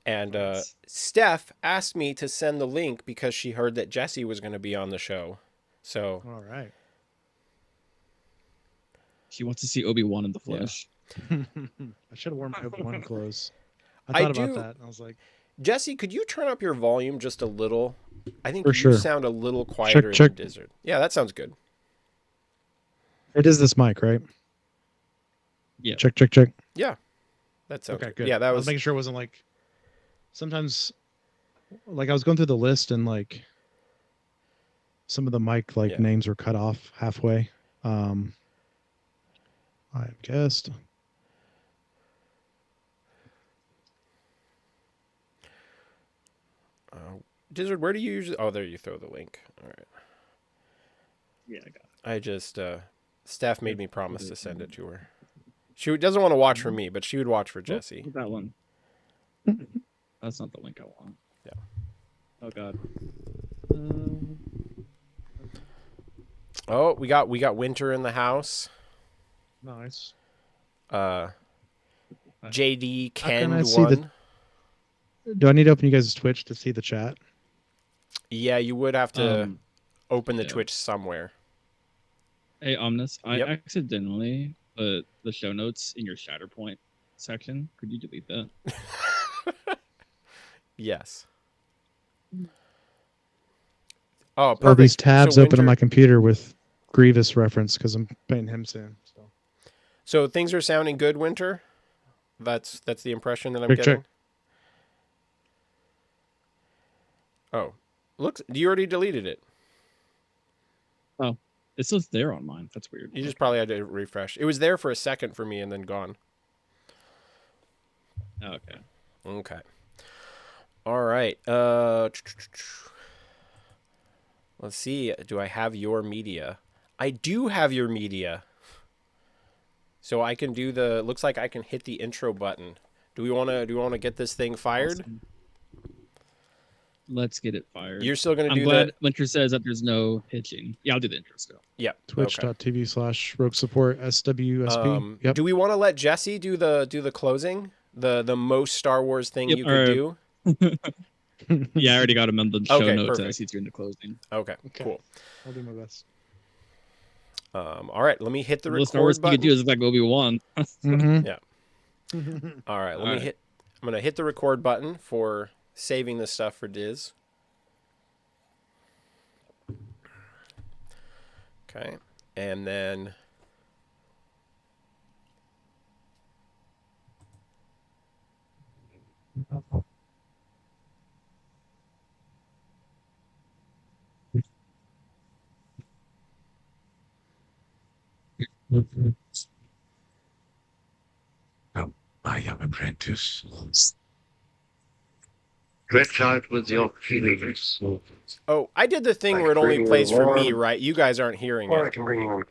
And Nice. Steph asked me to send the link because she heard that Jessee was going to be on the show. So, All right. She wants to see Obi-Wan in the Yeah. flesh. I should have worn my Obi-Wan clothes. I I thought about do- that. And I was like, Jessee, could you turn up your volume just a little? I think For you sure. sound a little quieter check. than Dizzard. Yeah, that sounds good. It is this mic, right? Yeah. Check. Yeah, that sounds Okay, good. good. Yeah, that I was was making sure it wasn't like. Sometimes, like I was going through the list and like some of the mic Yeah. names were cut off halfway. I guessed. Dizzard. Where do you usually? Oh, there you throw the link. All right. Yeah, I got it. I just Steph made me promise to send it to her. She doesn't want to watch for me, but she would watch for Jessee. Oh, that one. That's not the link I want. Yeah. Oh god. Oh, we got Winter in the house. Nice. JD How can I Ken see one. Do I need to open you guys' Twitch to see the chat? Yeah, you would have to open the yeah. Twitch somewhere. Hey, Omnis, Yep. I accidentally put the show notes in your Shatterpoint section. Could you delete that? Yes. Oh, perfect. All these tabs So open on my computer with Grievous reference because I'm painting him soon. So things are sounding good, Winter. That's the impression that I'm Check. getting. Oh, looks. You already deleted it. Oh, it says there on mine. That's weird. You just probably had to refresh. It was there for a second for me and then gone. Okay. Okay. All right. Let's see. Do I have your media? I do have your media. So I can do the. Looks like I can hit the intro button. Do we want to get this thing fired? Awesome. Let's get it fired. You're still gonna do I'm glad that. Winter says that there's no pitching. Yeah, I'll do the intro still. Yeah. Twitch.tv/rogue support SWSP. Yep. Do we want to let Jessee do the closing? The most Star Wars thing you could do? Yeah, I already got him on the show Okay, notes. perfect. I see through in the closing. Okay, cool. I'll do my best. All right, let me hit the The Star Wars record thing you button. could do is like Obi-Wan. Yeah. All right, let me right. hit. I'm gonna hit the record button for saving this stuff for Diz. Okay, and then. Oh, my young apprentice. Stretch out with your feelings. Oh, I did the thing where it only plays for me, right? You guys aren't hearing Or I it. can bring you on.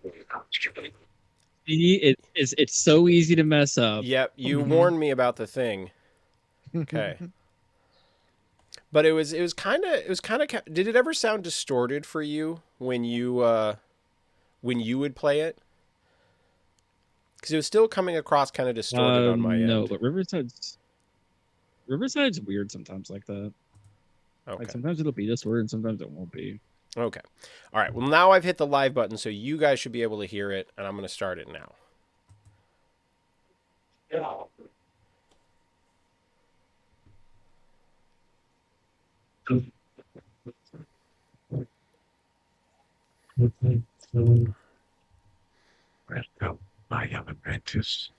See, it's so easy to mess up. Yep, you warned me about the thing. Okay. But it was kind of did it ever sound distorted for you when you would play it? Because it was still coming across kind of distorted on my end. No, but Riverside's weird sometimes like that. Okay. Like sometimes it'll be this word and sometimes it won't be. Okay. All right. Well, now I've hit the live button, so you guys should be able to hear it, and I'm going to start it now. Welcome, my young apprentice.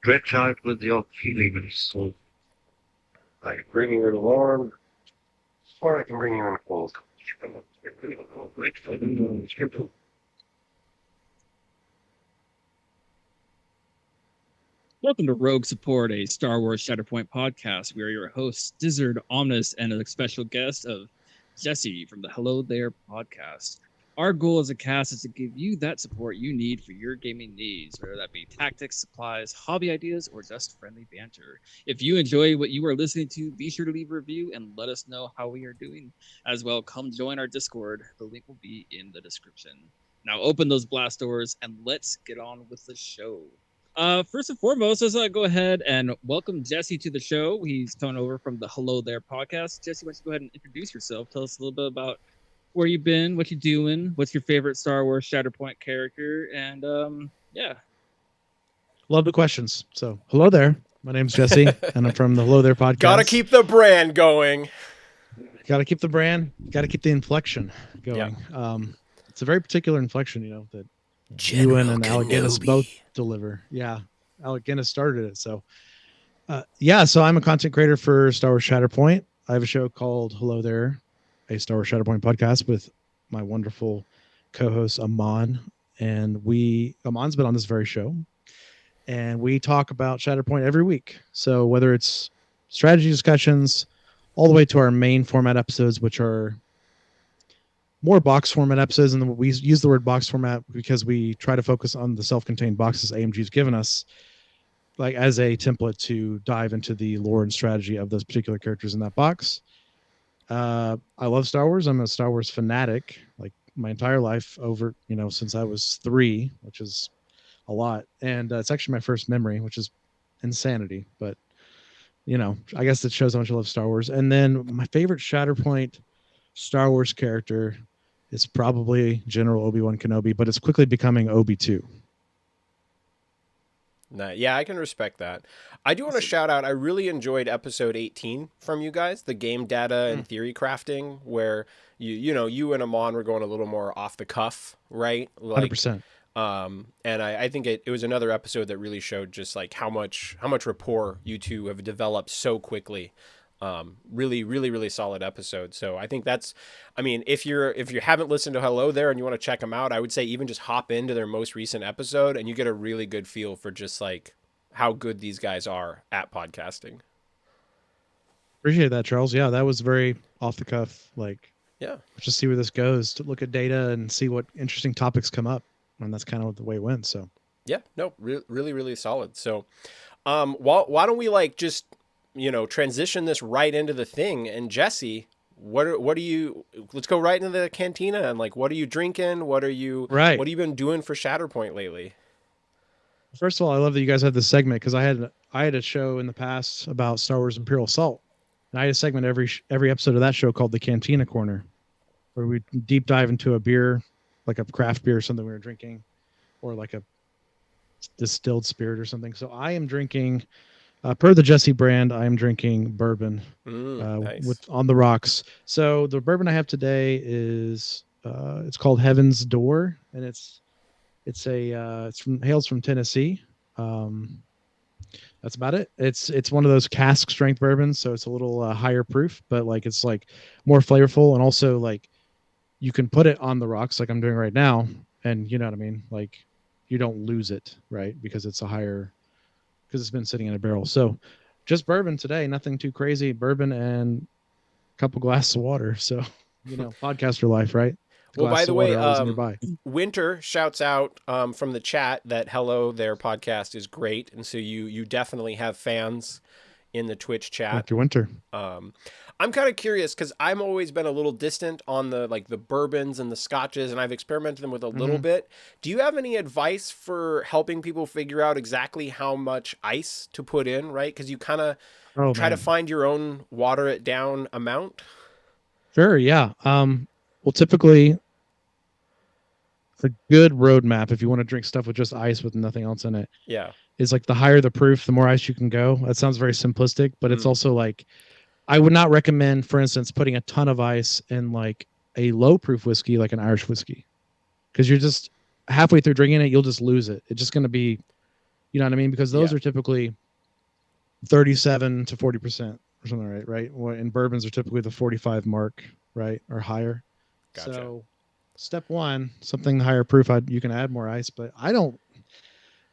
Stretch out with your feelings. I can bring you in warm, or I can bring you in cold. Welcome to Rogue Support, a Star Wars Shatterpoint podcast. We are your hosts, Dizzard, Omnis, and a special guest of Jessee from the Hello There podcast. Our goal as a cast is to give you that support you need for your gaming needs, whether that be tactics, supplies, hobby ideas, or just friendly banter. If you enjoy what you are listening to, be sure to leave a review and let us know how we are doing. As well, come join our Discord. The link will be in the description. Now open those blast doors and let's get on with the show. First and foremost, let's go ahead and welcome Jesse to the show. He's coming over from the Hello There podcast. Jesse, why don't you go ahead and introduce yourself? Tell us a little bit about where you've been, what you're doing, what's your favorite Star Wars Shatterpoint character, and yeah. Love the questions. So, hello there. My name's Jesse, and I'm from the Hello There podcast. Gotta keep the brand going. Got to keep the brand. Got to keep the inflection going. It's a very particular inflection, that Ewan and Alec Guinness both deliver. Yeah, Alec Guinness started it. So, so I'm a content creator for Star Wars Shatterpoint. I have a show called Hello There, a Star Wars Shatterpoint podcast with my wonderful co-host Amon, and Amon's been on this very show, and we talk about Shatterpoint every week. So whether it's strategy discussions, all the way to our main format episodes, which are more box format episodes, and we use the word box format because we try to focus on the self-contained boxes AMG's given us, like as a template to dive into the lore and strategy of those particular characters in that box. I love Star Wars. I'm a Star Wars fanatic, like my entire life since I was 3, which is a lot. And it's actually my first memory, which is insanity. But, I guess it shows how much I love Star Wars. And then my favorite Shatterpoint Star Wars character is probably General Obi-Wan Kenobi, but it's quickly becoming Obi-2. Yeah, I can respect that. I do want to shout out, I really enjoyed episode 18 from you guys, the game data and theory crafting, where you and Amon were going a little more off the cuff, right? Like, 100%. And I think it was another episode that really showed just like how much rapport you two have developed so quickly. Really, really, really solid episode. So I think if you haven't listened to Hello There and you want to check them out, I would say even just hop into their most recent episode and you get a really good feel for just like how good these guys are at podcasting. Appreciate that, Charles. Yeah, that was very off the cuff. Like, yeah, let's just see where this goes, to look at data and see what interesting topics come up. And that's kind of the way it went. So yeah, no, really, really solid. So, why don't we like just, transition this right into the thing? And Jesse, let's go right into the cantina and like, what are you drinking? What have you been doing for Shatterpoint lately? First of all, I love that you guys have this segment, because I had a show in the past about Star Wars Imperial Assault, and I had a segment every episode of that show called the Cantina Corner, where we deep dive into a beer, like a craft beer or something we were drinking, or like a distilled spirit or something. So I am drinking, per the Jessee brand, I am drinking bourbon nice. with on the rocks. So the bourbon I have today is it's called Heaven's Door, and hails from Tennessee. That's about it. It's one of those cask strength bourbons, so it's a little higher proof, but like it's like more flavorful, and also like you can put it on the rocks like I'm doing right now, and you know what I mean, like you don't lose it, right? Because it's it's been sitting in a barrel. So just bourbon today, nothing too crazy. Bourbon and a couple glasses of water. So, podcaster life, right? Well, by the way, nearby. Winter shouts out from the chat that Hello There podcast is great, and so you definitely have fans in the Twitch chat. Thank you, Winter. I'm kind of curious because I've always been a little distant on the bourbons and the scotches, and I've experimented them with a little bit. Do you have any advice for helping people figure out exactly how much ice to put in, right? Because you kind of try to find your own water it down amount. Sure, yeah. Well, typically, a good roadmap, if you want to drink stuff with just ice with nothing else in it, is like the higher the proof, the more ice you can go. That sounds very simplistic, but it's also like, I would not recommend, for instance, putting a ton of ice in like a low proof whiskey, like an Irish whiskey, because you're just halfway through drinking it, you'll just lose it. It's just going to be, you know what I mean? Because those are typically 37 to 40% or something, right? And bourbons are typically the 45 mark, right? Or higher. Gotcha. So step one, something higher proof, you can add more ice, but I don't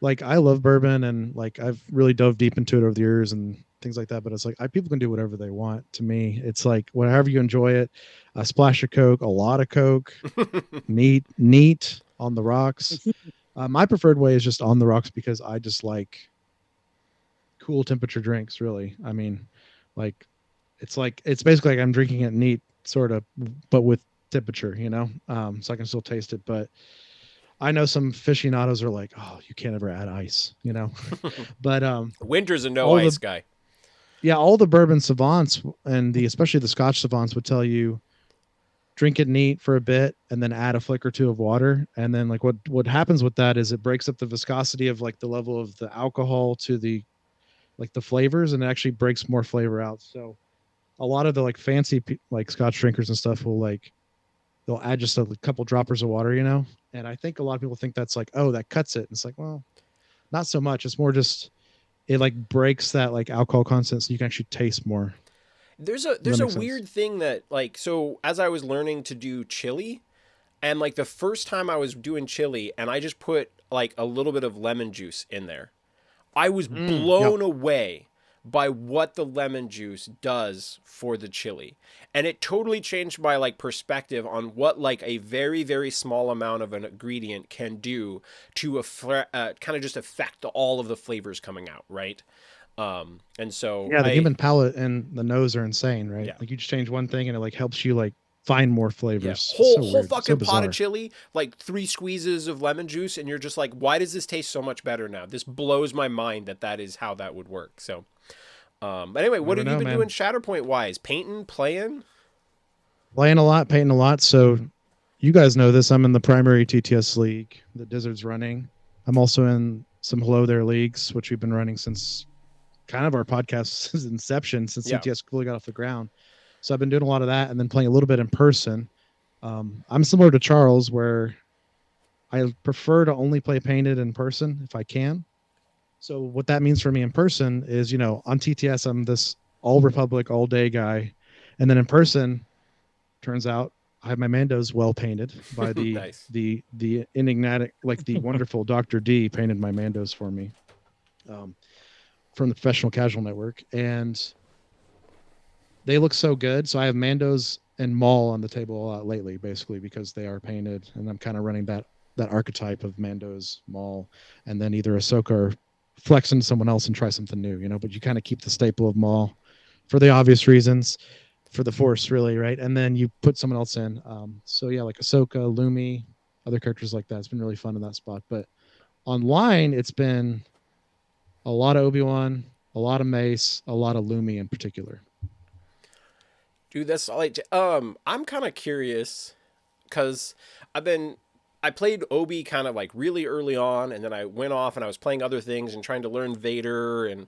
I love bourbon, and like I've really dove deep into it over the years and things like that, but it's like people can do whatever they want. To me, it's like whatever you enjoy it. A splash of Coke, a lot of Coke, neat on the rocks. My preferred way is just on the rocks, because I just like cool temperature drinks, really. I mean, it's basically like I'm drinking it neat, sort of, but with temperature, so I can still taste it. But I know some aficionados are like, oh, you can't ever add ice, you know. But Winter's a no all ice the guy. yeah, all the bourbon savants and especially the Scotch savants would tell you drink it neat for a bit and then add a flick or two of water. And then like what happens with that is it breaks up the viscosity of like the level of the alcohol to the like the flavors, and it actually breaks more flavor out. So a lot of the like fancy like Scotch drinkers and stuff will like they'll add just a couple droppers of water, you know. And I think a lot of people think that's like, oh, that cuts it. And it's like, well, not so much. It's more just it like breaks that like alcohol content so you can actually taste more. There's Does that a make sense? weird thing that like so as I was learning to do chili, and like the first time I was doing chili and I just put like a little bit of lemon juice in there, I was Yep. blown away by what the lemon juice does for the chili. And it totally changed my like perspective on what like a very very small amount of an ingredient can do to kind of just affect all of the flavors coming out, right? And so Yeah, the I human palate and the nose are insane, right? yeah. Like you just change one thing and it like helps you like find more Yeah, flavors. It's whole so whole weird, so fucking pot of bizarre. chili, like 3 squeezes of lemon juice, and you're just like, why does this taste so much better now? This blows my mind that that is how that would work. So, but anyway, what Never have you know, been doing man. Shatterpoint wise? Painting, playing? Playing a lot, painting a lot. So you guys know this. I'm in the primary TTS league that Dizzard's running. I'm also in some Hello There leagues, which we've been running since kind of our podcast's inception, since Yeah, CTS fully got off the ground. So I've been doing a lot of that and then playing a little bit in person. I'm similar to Charles, where I prefer to only play painted in person if I can. So what that means for me in person is, you know, on TTS I'm this all Republic all day guy, and then in person, turns out I have my Mandos well painted by nice. the enigmatic, like the wonderful Dr. D painted my Mandos for me, um, from the Professional Casual Network, and they look so good. So I have Mandos and Maul on the table a lot lately, basically because they are painted, and I'm kind of running that archetype of Mandos, Maul, and then either Ahsoka or flex into someone else and try something new, you know. But you kind of keep the staple of Maul for the obvious reasons, for the Force, really, right? And then you put someone else in. So yeah, like Ahsoka, Lumi, other characters like that. It's been really fun in that spot. But online, it's been a lot of Obi-Wan, a lot of Mace, a lot of Lumi in particular. Dude, that's like I'm kind of curious because I've been I played Obi kind of like really early on, and then I went off and I was playing other things and trying to learn Vader and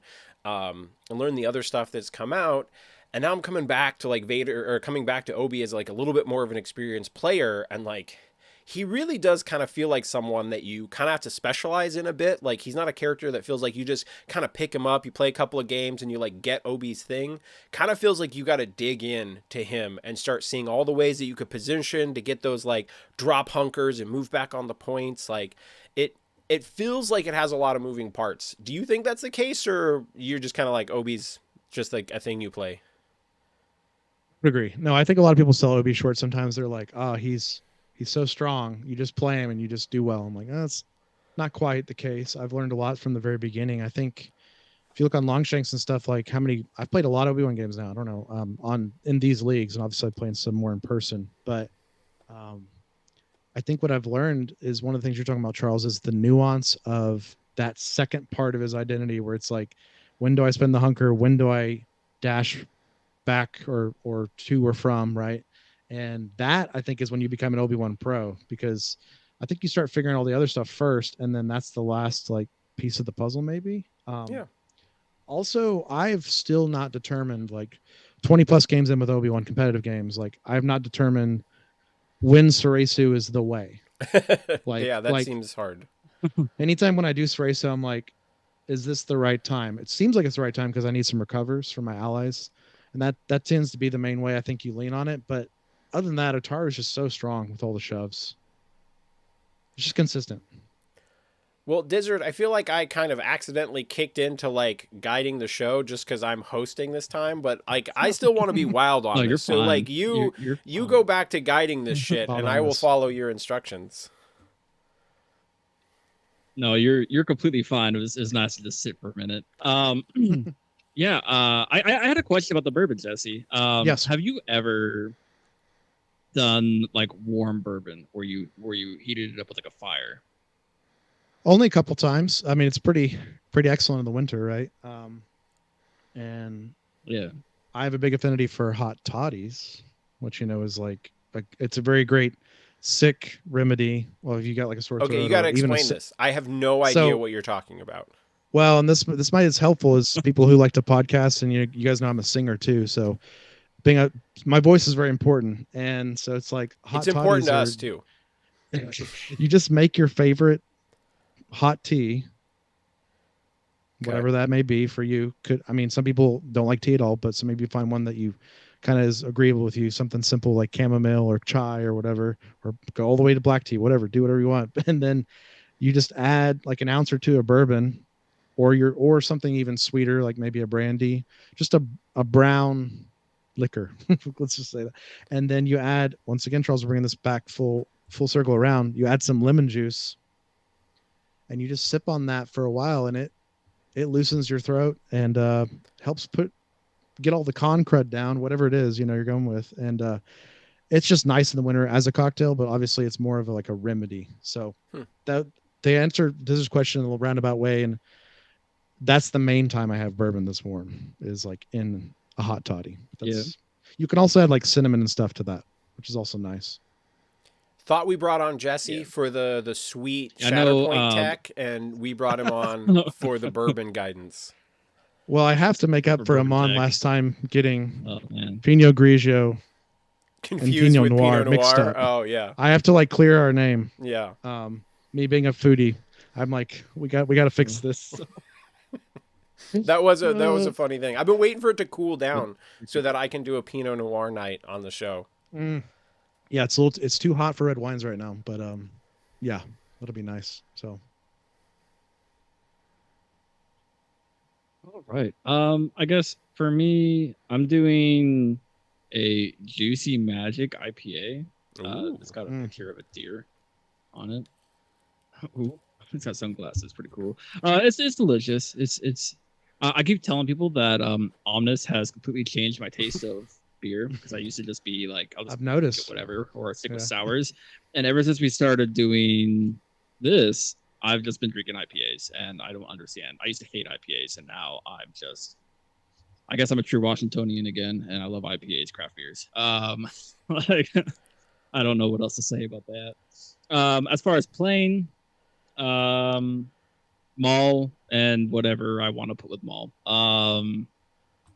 learn the other stuff that's come out. And now I'm coming back to like Vader or coming back to Obi as like a little bit more of an experienced player, and like he really does kind of feel like someone that you kind of have to specialize in a bit. Like he's not a character that feels like you just kind of pick him up, you play a couple of games and you like get Obi's thing. Kind of feels like you got to dig in to him and start seeing all the ways that you could position to get those like drop hunkers and move back on the points. Like it feels like it has a lot of moving parts. Do you think that's the case, or you're just kind of like Obi's just like a thing you play? Agree. No, I think a lot of people sell Obi short. Sometimes they're like, oh, he's so strong. You just play him and you just do well. I'm like, oh, that's not quite the case. I've learned a lot from the very beginning. I think if you look on Longshanks and stuff, like how many I've played a lot of Obi-Wan games now. I don't know, on in these leagues, and obviously I'm playing some more in person. But um, I think what I've learned is one of the things you're talking about, Charles, is the nuance of that second part of his identity, where it's like, when do I spend the hunker? When do I dash back or to or from, right? And that I think is when you become an Obi-Wan pro, because I think you start figuring all the other stuff first, and then that's the last like piece of the puzzle, maybe. Yeah. Also, I've still not determined, like 20 plus games in with Obi-Wan competitive games, like I've not determined when Sarasu is the way. Yeah, that Like seems hard. anytime when I do Sarasu, I'm like, is this the right time? It seems like it's the right time because I need some recovers for my allies, and that tends to be the main way I think you lean on it. But other than that, Otaru is just so strong with all the shoves. It's just consistent. Well, Dizzard, I feel like I kind of accidentally kicked into like guiding the show just because I'm hosting this time, but like I still want to be wild No, on you're this. So like fine. You're you go fine. back to guiding this shit, Wild and on I will this. follow your instructions. No, you're completely fine. It was nice to just sit for a minute. Yeah. I had a question about the bourbon, Jesse. Yes. Have you ever done like warm bourbon where you heated it up with like a fire? Only a couple times. I mean, it's pretty excellent in the winter, right? And Yeah. I have a big affinity for hot toddies, which is like it's a very great sick remedy. Well, if you got like a sore Okay, you throat got to or even explain this. I have no idea what you're talking about. Well, and this might is helpful as people who like to podcast, and you guys know I'm a singer too, so my voice is very important, and so it's like It's important to us too. You just make your favorite hot tea, whatever that may be for you. Some people don't like tea at all, but so maybe you find one that you kind of is agreeable with you. Something simple like chamomile or chai or whatever, or go all the way to black tea, whatever. Do whatever you want, and then you just add like an ounce or two of bourbon, or something even sweeter, like maybe a brandy, just a brown liquor. Let's just say that. And then you add, once again, Charles, we're bringing this back full circle around. You add some lemon juice, and you just sip on that for a while, and it loosens your throat and helps get all the con crud down, whatever it is you're going with, and it's just nice in the winter as a cocktail. But obviously, it's more of like a remedy. So that they answered this question in a roundabout way, and that's the main time I have bourbon this warm is like in a hot toddy. You can also add like cinnamon and stuff to that, which is also nice. Thought we brought on Jessee for the sweet Shatterpoint tech, and we brought him on for the bourbon guidance. Well, I have to make up for Amon last time getting Pinot Grigio confused and with Pinot Noir Pinot mixed Noir. up. Oh yeah. I have to like clear our name. Yeah. Me being a foodie, I'm like, we got to fix this. That was a funny thing. I've been waiting for it to cool down so that I can do a Pinot Noir night on the show. Yeah, it's too hot for red wines right now, but yeah, that'll be nice. So, all right. I guess for me, I'm doing a Juicy Magic IPA. It's got a picture of a deer on it. Ooh, it's got sunglasses. Pretty cool. It's delicious. It's. I keep telling people that Omnis has completely changed my taste of beer, because I used to just be like, I've noticed whatever, or stick with sours. And ever since we started doing this, I've just been drinking IPAs, and I don't understand. I used to hate IPAs, and now I guess I'm a true Washingtonian again, and I love IPAs, craft beers. Like, I don't know what else to say about that. As far as plain, mall and whatever I want to put with mall.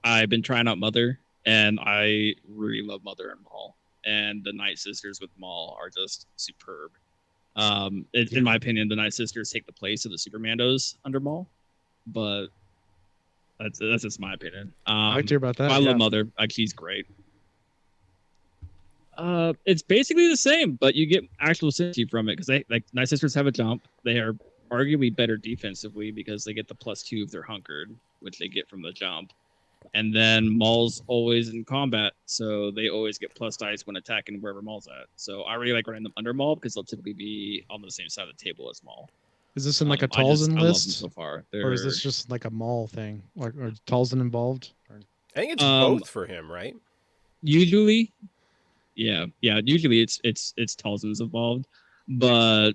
I've been trying out Mother, and I really love Mother and Mall, and the Night Sisters with Mall are just superb. In my opinion, the Night Sisters take the place of the Supermandos under Mall, but that's just my opinion. I like to hear about that. I love Mother. She's great. It's basically the same, but you get actual synergy from it, because they like Night Sisters have a jump. They are arguably better defensively because they get the +2 if they're hunkered, which they get from the jump. And then Maul's always in combat, so they always get plus dice when attacking wherever Maul's at. So I really like running them under Maul, because they'll typically be on the same side of the table as Maul. Is this in like a Talzin list so far? Or is this just like a Maul thing? Or Talzin involved? I think it's both for him, right? Usually, yeah. Usually it's Talzin's involved, but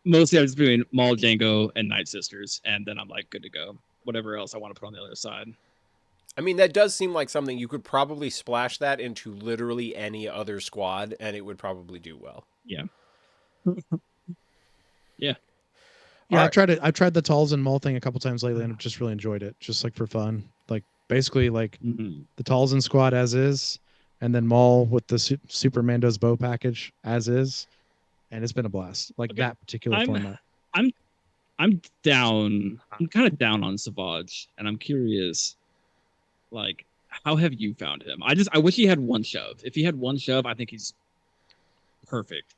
mostly I'm just doing Maul, Django, and Night Sisters, and then I'm like good to go. Whatever else I want to put on the other side. I mean, that does seem like something you could probably splash that into literally any other squad, and it would probably do well. Yeah. Yeah, I've tried the Talzin Maul thing a couple times lately, and I've just really enjoyed it, just like for fun. Like basically like the Talzin squad as is, and then Maul with the Supermando's bow package as is, and it's been a blast. Like that particular format. I'm down. I'm kind of down on Savage, and I'm curious, like, how have you found him? I wish he had one shove. If he had one shove, I think he's perfect.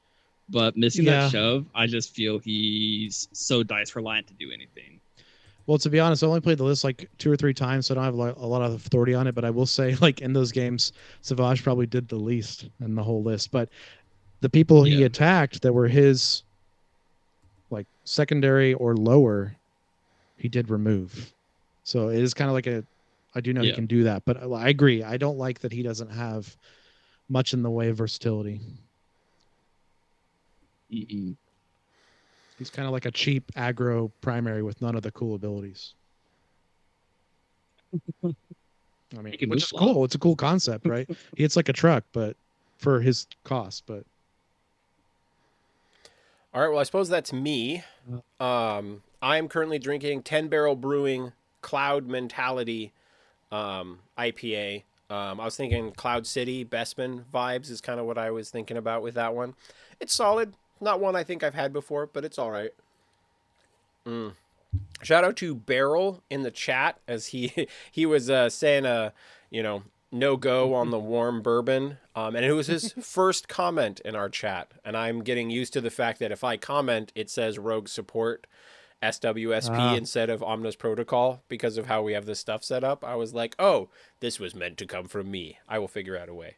But missing that shove, I just feel he's so dice reliant to do anything. Well, to be honest, I only played the list like 2 or 3 times, so I don't have a lot of authority on it. But I will say, like in those games, Savage probably did the least in the whole list. But the people he attacked that were his like secondary or lower, he did remove. So it is kind of like I do know he can do that, but I agree. I don't like that he doesn't have much in the way of versatility. Mm-mm. He's kind of like a cheap aggro primary with none of the cool abilities. I mean, He can which move is a lot. cool. It's a cool concept, right? It's like a truck, but for his cost. But All right, well, I suppose that's me. I am currently drinking 10 Barrel Brewing Cloud Mentality IPA. I was thinking Cloud City, Bestman vibes is kind of what I was thinking about with that one. It's solid. Not one I think I've had before, but it's all right. Shout out to Barrel in the chat as he was saying you know no go on the warm bourbon, and it was his first comment in our chat, and I'm getting used to the fact that if I comment, it says Rogue Support SWSP instead of Omna's Protocol because of how we have this stuff set up. I was like, oh, this was meant to come from me. I will figure out a way.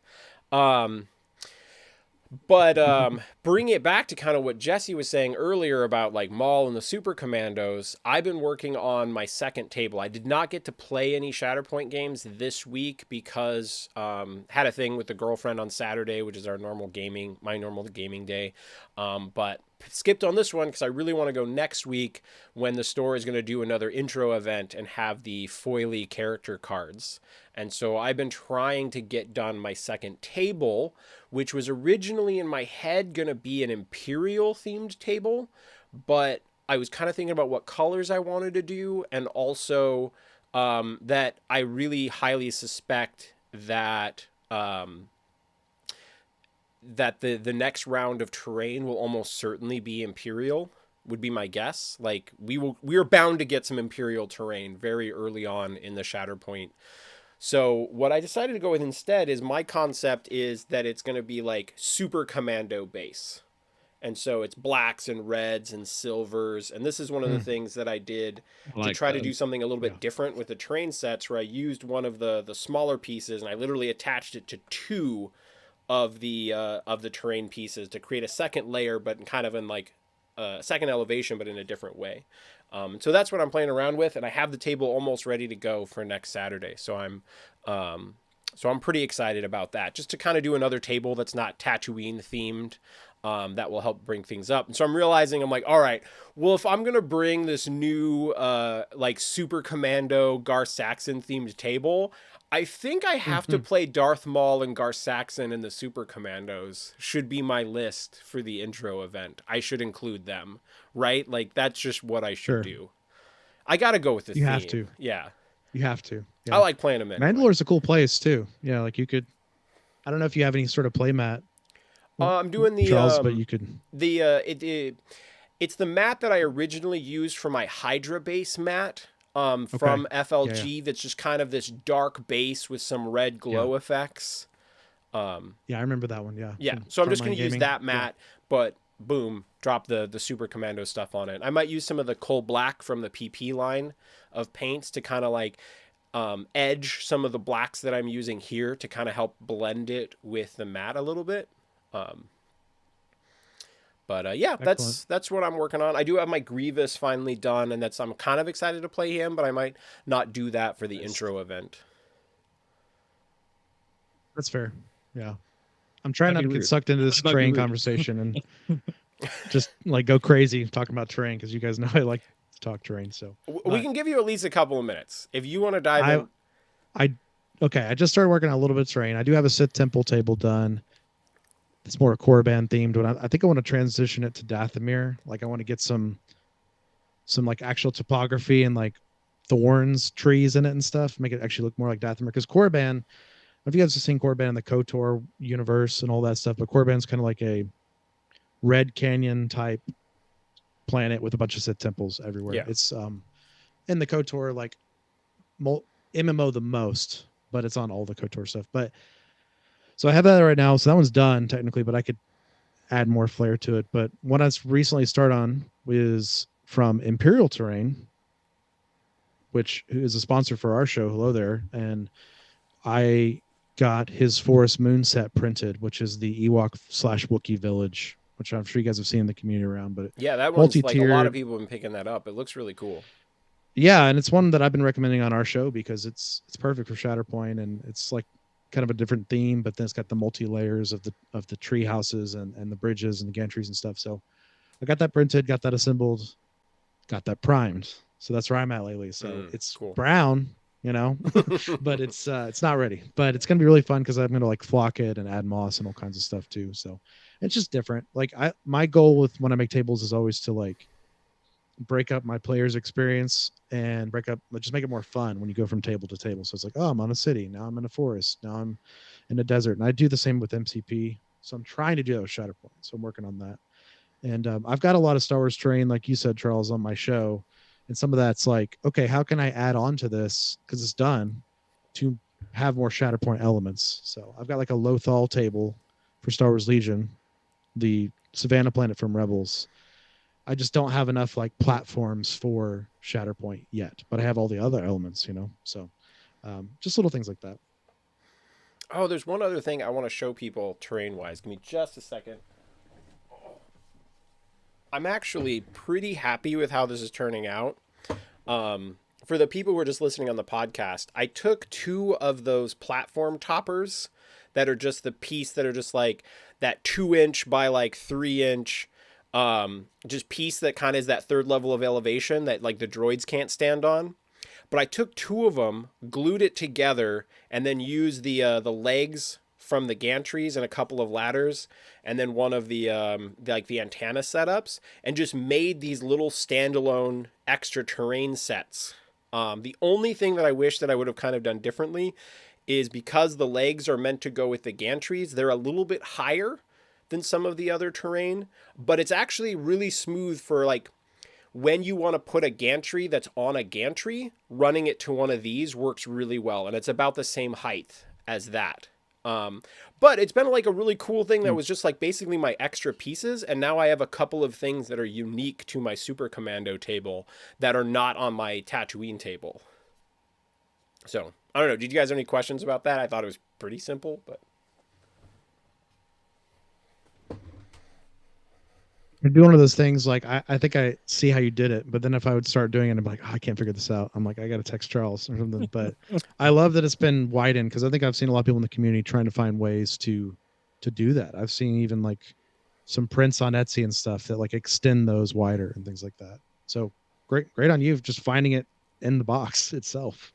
But bring it back to kind of what Jesse was saying earlier about like Maul and the Super Commandos. I've been working on my second table. I did not get to play any Shatterpoint games this week because had a thing with the girlfriend on Saturday, which is my normal gaming day. But skipped on this one because I really want to go next week when the store is going to do another intro event and have the foily character cards. And so I've been trying to get done my second table, which was originally in my head going to be an Imperial themed table, but I was kind of thinking about what colors I wanted to do, and also that I really highly suspect that that the next round of terrain will almost certainly be Imperial, would be my guess. Like we are bound to get some Imperial terrain very early on in the Shatterpoint. So what I decided to go with instead is my concept is that it's going to be like super commando base. And so it's blacks and reds and silvers. And this is one of the things that I did I to like try to that. do something a little bit different with the terrain sets, where I used one of the smaller pieces and I literally attached it to two of the terrain pieces to create a second layer, but kind of in like a second elevation, but in a different way. So that's what I'm playing around with, and I have the table almost ready to go for next Saturday. So I'm pretty excited about that, just to kind of do another table that's not Tatooine themed. That will help bring things up. And so I'm realizing, I'm like, all right, well, if I'm gonna bring this new like Super Commando Gar Saxon themed table, I think I have to play Darth Maul and Gar Saxon and the Super Commandos should be my list for the intro event. I should include them, right? Like that's just what I should do. I gotta go with the you theme. have to. Yeah. You have to. I Yeah. like playing them anyway. Mandalore's a cool place too. Yeah, like you could. I don't know if you have any sort of play mat. I'm doing the Charles, but you could. It's the mat that I originally used for my Hydra base mat from FLG. That's just kind of this dark base with some red glow effects. Yeah, I remember that one. Yeah. Yeah. So I'm just going to use that mat, but boom, drop the Super Commando stuff on it. I might use some of the Coal Black from the PP line of paints to kind of like edge some of the blacks that I'm using here to kind of help blend it with the mat a little bit. But yeah, that's what I'm working on. I do have my Grievous finally done, and I'm kind of excited to play him, but I might not do that for the intro event. That's fair. Yeah. I'm trying not to get sucked into this terrain conversation and just like go crazy talking about terrain, because you guys know I like to talk terrain. So we can give you at least a couple of minutes if you want to dive in. I just started working on a little bit of terrain. I do have a Sith Temple table done. It's more Korriban themed. But I think I want to transition it to Dathomir. Like I want to get some like actual topography and like thorns, trees in it and stuff. Make it actually look more like Dathomir. Because Korriban, I don't know if you guys have seen Korriban in the KOTOR universe and all that stuff, but Korriban's kind of like a Red Canyon type planet with a bunch of Sith temples everywhere. Yeah. It's in the KOTOR like MMO the most, but it's on all the KOTOR stuff. But so I have that right now. So that one's done technically, but I could add more flair to it. But what I recently started on was from Imperial Terrain, which is a sponsor for our show. Hello there. And I got his Forest Moon set printed, which is the Ewok/Wookiee village, which I'm sure you guys have seen in the community around. But yeah, that one's like a lot of people have been picking that up. It looks really cool. Yeah, and it's one that I've been recommending on our show because it's perfect for Shatterpoint, and it's like kind of a different theme, but then it's got the multi layers of the tree houses and the bridges and the gantries and stuff. So I got that printed, got that assembled, got that primed. So that's where I'm at lately. So it's cool. brown, but it's not ready. But it's gonna be really fun because I'm gonna like flock it and add moss and all kinds of stuff too. So it's just different. Like my goal with when I make tables is always to like break up my player's experience and just make it more fun when you go from table to table. So it's like, oh, I'm on a city, now I'm in a forest, now I'm in a desert. And I do the same with MCP. So I'm trying to do that with Shatterpoint. So I'm working on that. And I've got a lot of Star Wars terrain, like you said, Charles, on my show. And some of that's like, okay, how can I add on to this? Because it's done to have more Shatterpoint elements. So I've got like a Lothal table for Star Wars Legion, the Savannah planet from Rebels. I just don't have enough like platforms for Shatterpoint yet, but I have all the other elements, So just little things like that. Oh, there's one other thing I want to show people terrain-wise. Give me just a second. I'm actually pretty happy with how this is turning out. For the people who are just listening on the podcast, I took 2 of those platform toppers that are just the piece that are just like that 2-inch by like 3-inch just piece that kind of is that 3rd level of elevation that like the droids can't stand on. But I took 2 of them, glued it together, and then used the legs from the gantries and a couple of ladders, and then one of the antenna setups, and just made these little standalone extra terrain sets. The only thing that I wish that I would have kind of done differently is because the legs are meant to go with the gantries, they're a little bit higher than some of the other terrain, but it's actually really smooth for like when you want to put a gantry that's on a gantry, running it to one of these works really well, and it's about the same height as that. But it's been like a really cool thing that was just like basically my extra pieces, and now I have a couple of things that are unique to my Super Commando table that are not on my Tatooine table. So, I don't know, did you guys have any questions about that? I thought it was pretty simple, but... It'd be one of those things like I think I see how you did it, but then if I would start doing it, I'm like, oh, I can't figure this out. I'm like, I got to text Charles or something. But I love that it's been widened because I think I've seen a lot of people in the community trying to find ways to do that. I've seen even like some prints on Etsy and stuff that like extend those wider and things like that. So great on you just finding it in the box itself.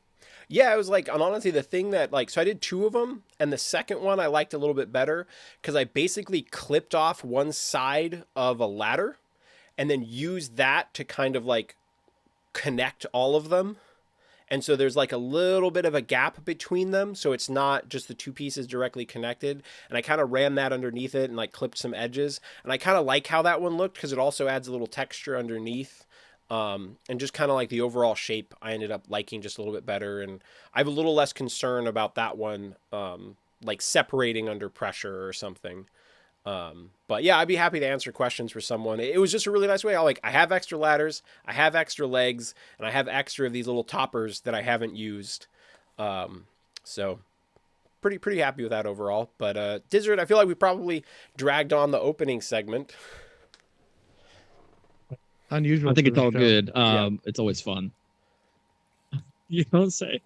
Yeah, it was like, and honestly, the thing that like, so I did 2 of them, and the second one I liked a little bit better because I basically clipped off one side of a ladder and then used that to kind of like connect all of them. And so there's like a little bit of a gap between them. So it's not just the 2 pieces directly connected. And I kind of ran that underneath it and like clipped some edges. And I kind of like how that one looked because it also adds a little texture underneath. And just kind of like the overall shape I ended up liking just a little bit better. And I have a little less concern about that one, like separating under pressure or something. But yeah, I'd be happy to answer questions for someone. It was just a really nice way. I have extra ladders, I have extra legs, and I have extra of these little toppers that I haven't used. So pretty happy with that overall. But Dizzard, I feel like we probably dragged on the opening segment. Unusual. I think it's all show. good. Yeah. It's always fun. You don't say.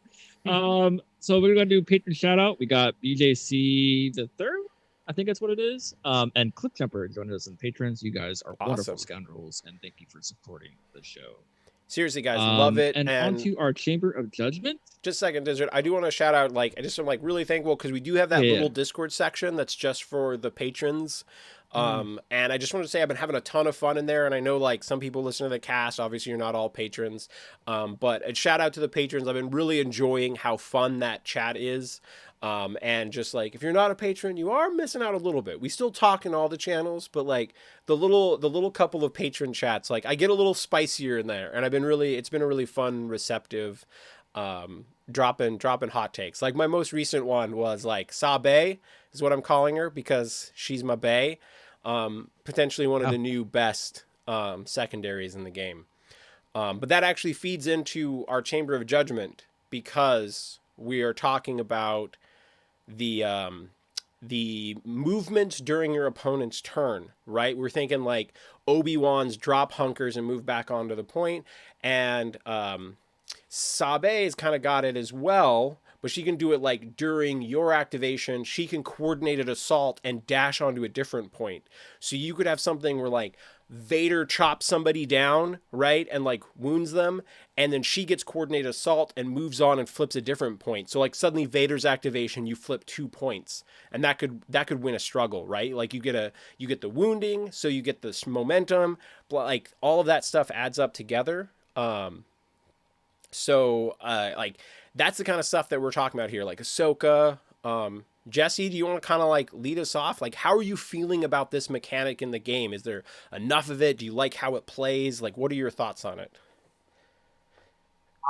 So we're gonna do patron shout out. We got BJC the third, I think that's what it is. And Clip Jumper joined us as patrons. You guys are wonderful scoundrels, and thank you for supporting the show. Seriously, guys, love it. And on to our Chamber of Judgment. Just a second, Dizzard. I do want to shout out, like, I just am like really thankful because we do have that little Discord section that's just for the patrons. And I just want to say I've been having a ton of fun in there, and I know like some people listen to the cast. Obviously, you're not all patrons, but a shout out to the patrons. I've been really enjoying how fun that chat is. And just like if you're not a patron, you are missing out a little bit. We still talk in all the channels, but like the little couple of patron chats, like I get a little spicier in there, and it's been a really fun, receptive, dropping hot takes. Like my most recent one was like Sabe is what I'm calling her because she's my bae. Potentially one of the new best secondaries in the game. But that actually feeds into our Chamber of Judgment because we are talking about the movements during your opponent's turn, right? We're thinking like Obi-Wan's drop hunkers and move back onto the point, and Sabe's kind of got it as well, but she can do it like during your activation. She can coordinate an assault and dash onto a different point. So you could have something where like Vader chops somebody down, right, and like wounds them, and then she gets coordinated assault and moves on and flips a different point. So like suddenly Vader's activation, you flip 2 points, and that could win a struggle, right? Like you get the wounding, so you get this momentum, like all of that stuff adds up together. Like that's the kind of stuff that we're talking about here, like Ahsoka. Jessee, do you want to kind of like lead us off? Like, how are you feeling about this mechanic in the game? Is there enough of it? Do you like how it plays? Like, what are your thoughts on it?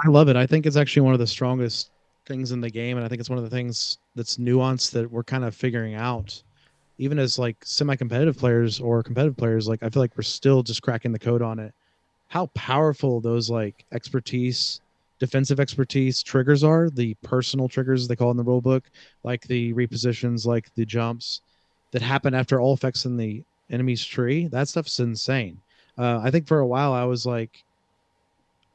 I love it. I think it's actually one of the strongest things in the game, and I think it's one of the things that's nuanced that we're kind of figuring out. Even as like semi-competitive players or competitive players, like I feel like we're still just cracking the code on it. How powerful those like expertise, defensive expertise triggers are, the personal triggers they call in the rule book, like the repositions, like the jumps that happen after all effects in the enemy's tree. That stuff's insane. I think for a while I was like,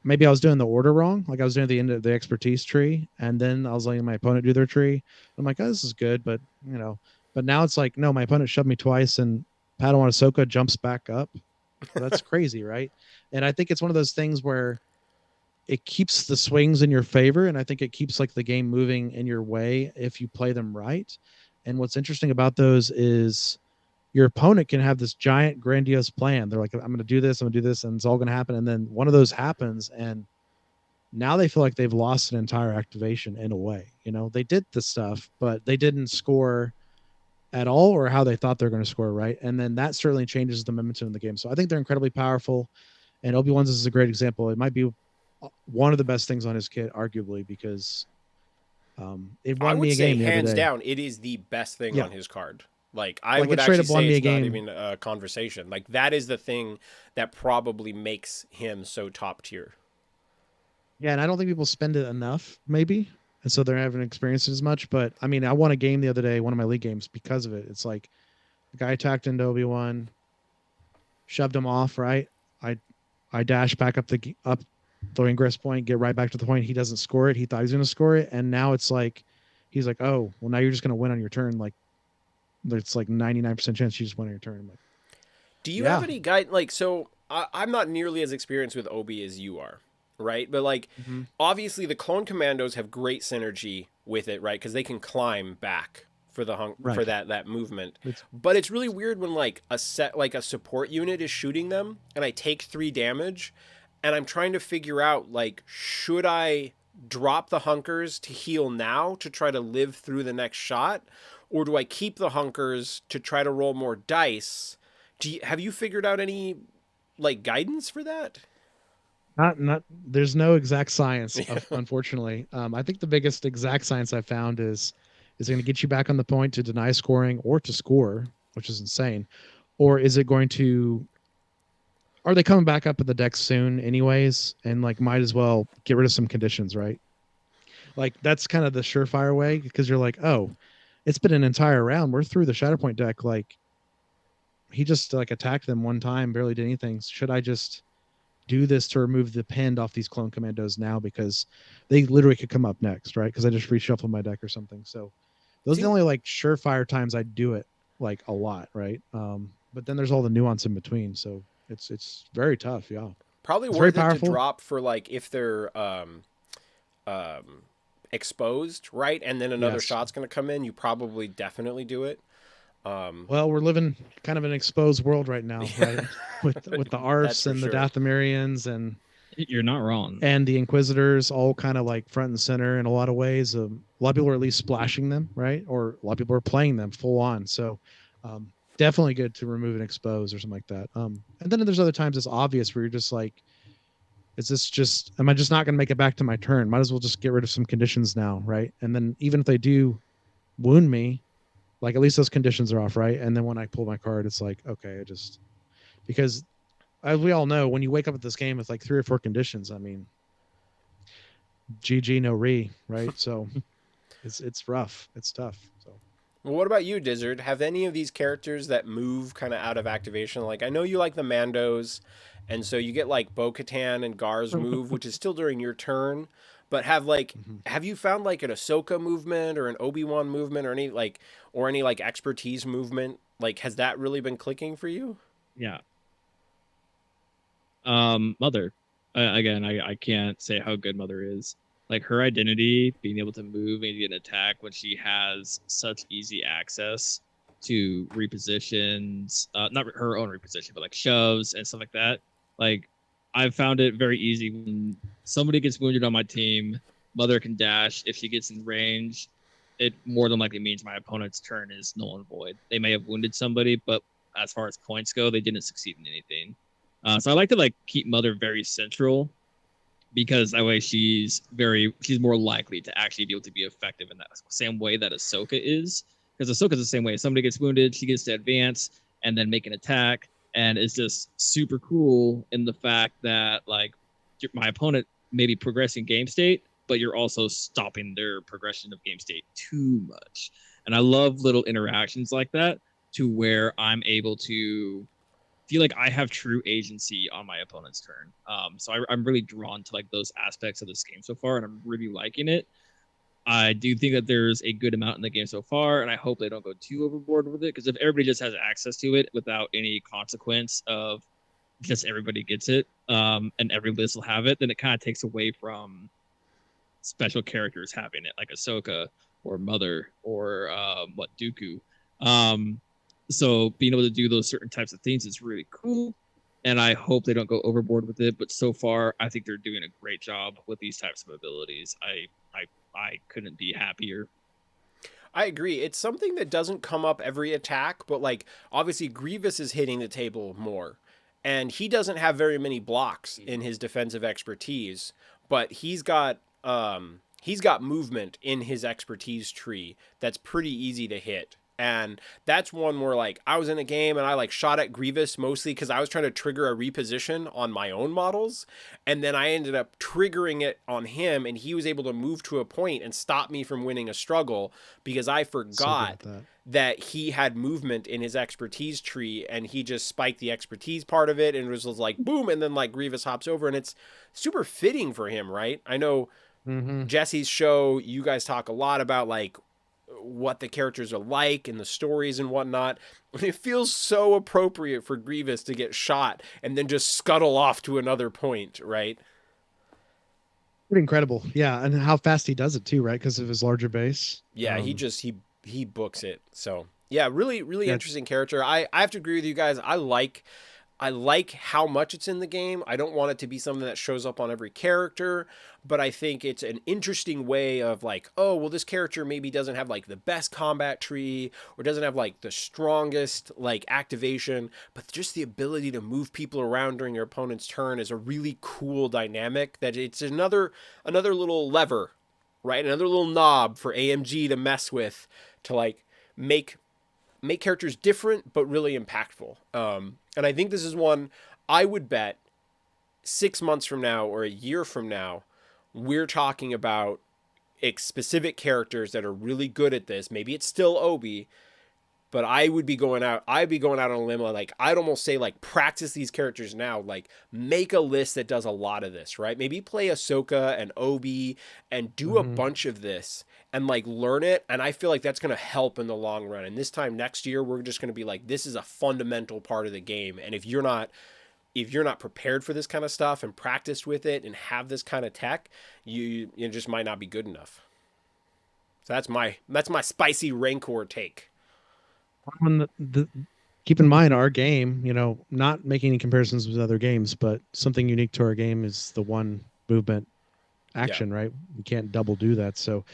maybe I was doing the order wrong. Like I was doing the end of the expertise tree, and then I was letting my opponent do their tree. I'm like, oh, this is good, but but now it's like, no, my opponent shoved me twice, and Padawan Ahsoka jumps back up. Well, that's crazy, right? And I think it's one of those things where it keeps the swings in your favor, and I think it keeps like the game moving in your way if you play them right. And what's interesting about those is your opponent can have this giant grandiose plan. They're like, I'm going to do this, I'm going to do this, and it's all going to happen. And then one of those happens, and now they feel like they've lost an entire activation in a way. They did the stuff, but they didn't score at all, or how they thought they're going to score, right? And then that certainly changes the momentum of the game. So I think they're incredibly powerful, and Obi-Wan's is a great example. It might be one of the best things on his kit, arguably, because it I won would me a say game the other hands day. down, it is the best thing Yeah, on his card. Like I like would it straight actually up won say me a it's not game. even a conversation. Like that is the thing that probably makes him so top tier. Yeah, and I don't think people spend it enough, maybe, and so they haven't experienced it as much. But I mean, I won a game the other day, one of my league games, because of it. It's like the guy attacked into Obi-Wan, shoved him off, right? I I dash back up the ingress point, get right back to the point. He doesn't score it. He thought he was going to score it, and now it's like he's like, oh, well, now you're just going to win on your turn. Like it's like 99% chance you just win on your turn. I'm like, Do you have yeah. any guide? Like, so I'm not nearly as experienced with Obi as you are, right? But like, Mm-hmm. obviously the clone commandos have great synergy with it, right? Because they can climb back for for Right. that movement. It's But it's really weird when like a support unit is shooting them, and I take 3 damage, and I'm trying to figure out like, should I drop the hunkers to heal now to try to live through the next shot, or do I keep the hunkers to try to roll more dice? Have you figured out any like guidance for that? not there's no exact science, Yeah. unfortunately. I think the biggest exact science I found is going to get you back on the point to deny scoring or to score, which is insane, or is it going to are they coming back up in the deck soon anyways, and like might as well get rid of some conditions, right? Like that's kind of the surefire way, because you're like, oh, it's been an entire round, we're through the Shatterpoint deck, like he just like attacked them one time, barely did anything. Should I just do this to remove the pend off these clone commandos now, because they literally could come up next, right? Because I just reshuffle my deck or something. So those are the Seem only like surefire times I do it, like a lot, right? But then there's all the nuance in between, so it's very tough. Yeah, probably it's very worth it to powerful. drop for like if they're exposed, right? And then another Yes. shot's going to come in. You probably definitely do it. Well, we're living kind of an exposed world right now, right? With the That's Arfs for and the sure. Dathomirians You're not wrong. and the Inquisitors, all kind of like front and center in a lot of ways. A lot of people are at least splashing them, right? Or a lot of people are playing them full on. So um, definitely good to remove and expose or something like that. And then there's other times it's obvious where you're just like, is this just, am I just not going to make it back to my turn? Might as well just get rid of some conditions now, right? And then even if they do wound me, like at least those conditions are off, right? And then when I pull my card, it's like, okay, I just, because as we all know, when you wake up at this game with like 3 or 4 conditions, I mean, GG no re, right? So it's rough. It's tough. So Well, what about you, Dizzard? Have any of these characters that move kind of out of activation? Like, I know you like the Mandos, and so you get like Bo Katan and Gar's move, which is still during your turn. but Mhm. have you found like an Ahsoka movement or an Obi-Wan movement or any like expertise movement? Like, has that really been clicking for you? Yeah. Mother. Again, I can't say how good Mother is. Like her identity, being able to move and get an attack when she has such easy access to repositions, not her own reposition, but like shoves and stuff like that. Like I've found it very easy when somebody gets wounded on my team, Mother can dash. If she gets in range, it more than likely means my opponent's turn is null and void. They may have wounded somebody, but as far as points go, they didn't succeed in anything. So I like to like keep Mother very central because that way she's more likely to actually be able to be effective in that same way that Ahsoka is. Because Ahsoka's the same way. If somebody gets wounded, she gets to advance and then make an attack, and it's just super cool in the fact that like my opponent may be progressing game state, but you're also stopping their progression of game state too much. And I love little interactions like that to where I'm able to feel like I have true agency on my opponent's turn. So I'm really drawn to like those aspects of this game so far, and I'm really liking it. I do think that there's a good amount in the game so far, and I hope they don't go too overboard with it. Because if everybody just has access to it without any consequence of just everybody gets it, and every list will have it, then it kind of takes away from special characters having it, like Ahsoka or Mother or what Dooku. Um, so being able to do those certain types of things is really cool, and I hope they don't go overboard with it. But so far, I think they're doing a great job with these types of abilities. I couldn't be happier. I agree. It's something that doesn't come up every attack, but like obviously Grievous is hitting the table more. And he doesn't have very many blocks in his defensive expertise, but he's got movement in his expertise tree that's pretty easy to hit. And that's one where like I was in a game and I like shot at Grievous mostly because I was trying to trigger a reposition on my own models, and then I ended up triggering it on him, and he was able to move to a point and stop me from winning a struggle because I So good at forgot that. that he had movement in his expertise tree, and he just spiked the expertise part of it and it was like boom, and then like Grievous hops over, and it's super fitting for him, right? I know Mm-hmm. Jesse's show, you guys talk a lot about like what the characters are like and the stories and whatnot. It feels so appropriate for Grievous to get shot and then just scuttle off to another point, right? Pretty incredible. Yeah, and how fast he does it too, right? Because of his larger base. Yeah, he books it. So yeah, really Yeah. interesting character. I have to agree with you guys. I like how much it's in the game. I don't want it to be something that shows up on every character, but I think it's an interesting way of like, oh, well, this character maybe doesn't have like the best combat tree or doesn't have like the strongest like activation, but just the ability to move people around during your opponent's turn is a really cool dynamic that it's another little lever, right? Another little knob for AMG to mess with to like make make characters different but really impactful. And I think this is one I would bet 6 months from now or a year from now, we're talking about specific characters that are really good at this. Maybe it's still Obi, but I'd be going out on a limb, like I'd almost say like practice these characters now, like make a list that does a lot of this, right? Maybe play Ahsoka and Obi and do a Mm-hmm. bunch of this and like learn it, and I feel like that's going to help in the long run. And this time next year we're just going to be like, this is a fundamental part of the game, and if you're not prepared for this kind of stuff and practiced with it and have this kind of tech, you just might not be good enough. So that's my spicy Rancor take. On keep in mind our game, not making any comparisons with other games, but something unique to our game is the one movement Yeah. action, right? We can't double do that. So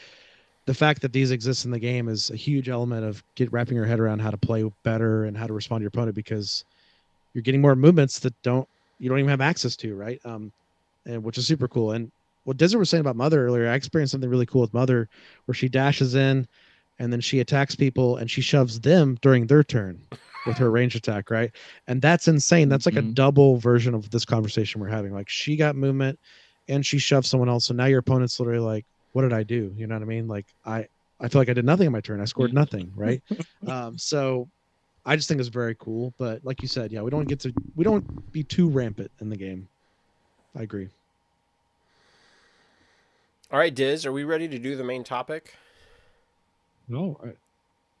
the fact that these exist in the game is a huge element of wrapping your head around how to play better and how to respond to your opponent, because you're getting more movements that you don't even have access to, right? And which is super cool. And what Desert was saying about Mother earlier, I experienced something really cool with Mother, where she dashes in and then she attacks people and she shoves them during their turn with her range attack, right? And that's insane. That's like a Mhm. double version of this conversation we're having. Like she got movement and she shoved someone else. So now your opponent's literally like, what did I do? You know what I mean? Like I feel like I did nothing on my turn. I scored nothing, right? So I just think it's very cool. But like you said, yeah, we don't be too rampant in the game. I agree. All right, Diz, are we ready to do the main topic? No,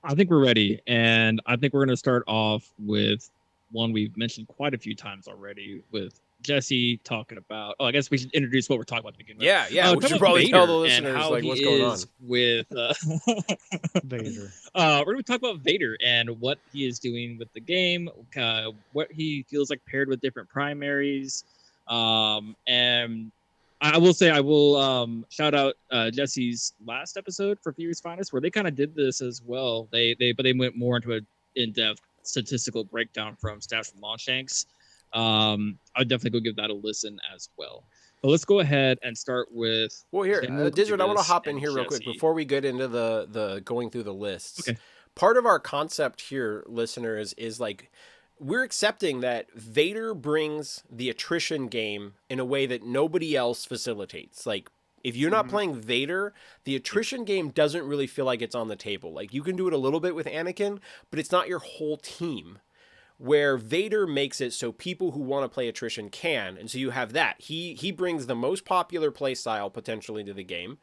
I think we're ready, and I think we're going to start off with one we've mentioned quite a few times already, with Jesse talking about. Oh, I guess we should introduce what we're talking about to begin with. Yeah. We Talk should about probably tell the Vader and listeners how like he what's going on. is with. Vader. We're going to talk about Vader and what he is doing with the game, what he feels like paired with different primaries, and I will say I will shout out Jesse's last episode for Fury's Finest, where they kind of did this as well. But they went more into a in-depth statistical breakdown from stats from Longshanks. I'd definitely go give that a listen as well. But let's go ahead and start with. Well, here, General Dizzard, I want to Grievous hop in and here real quick Jessee. before we get into the going through the lists. Okay. Part of our concept here, listeners, is like we're accepting that Vader brings the attrition game in a way that nobody else facilitates. Like, if you're not playing Vader, the attrition game doesn't really feel like it's on the table. Like, you can do it a little bit with Anakin, but it's not your whole team. Where Vader makes it so people who want to play attrition can, and so you have that. He brings the most popular play style potentially to the game,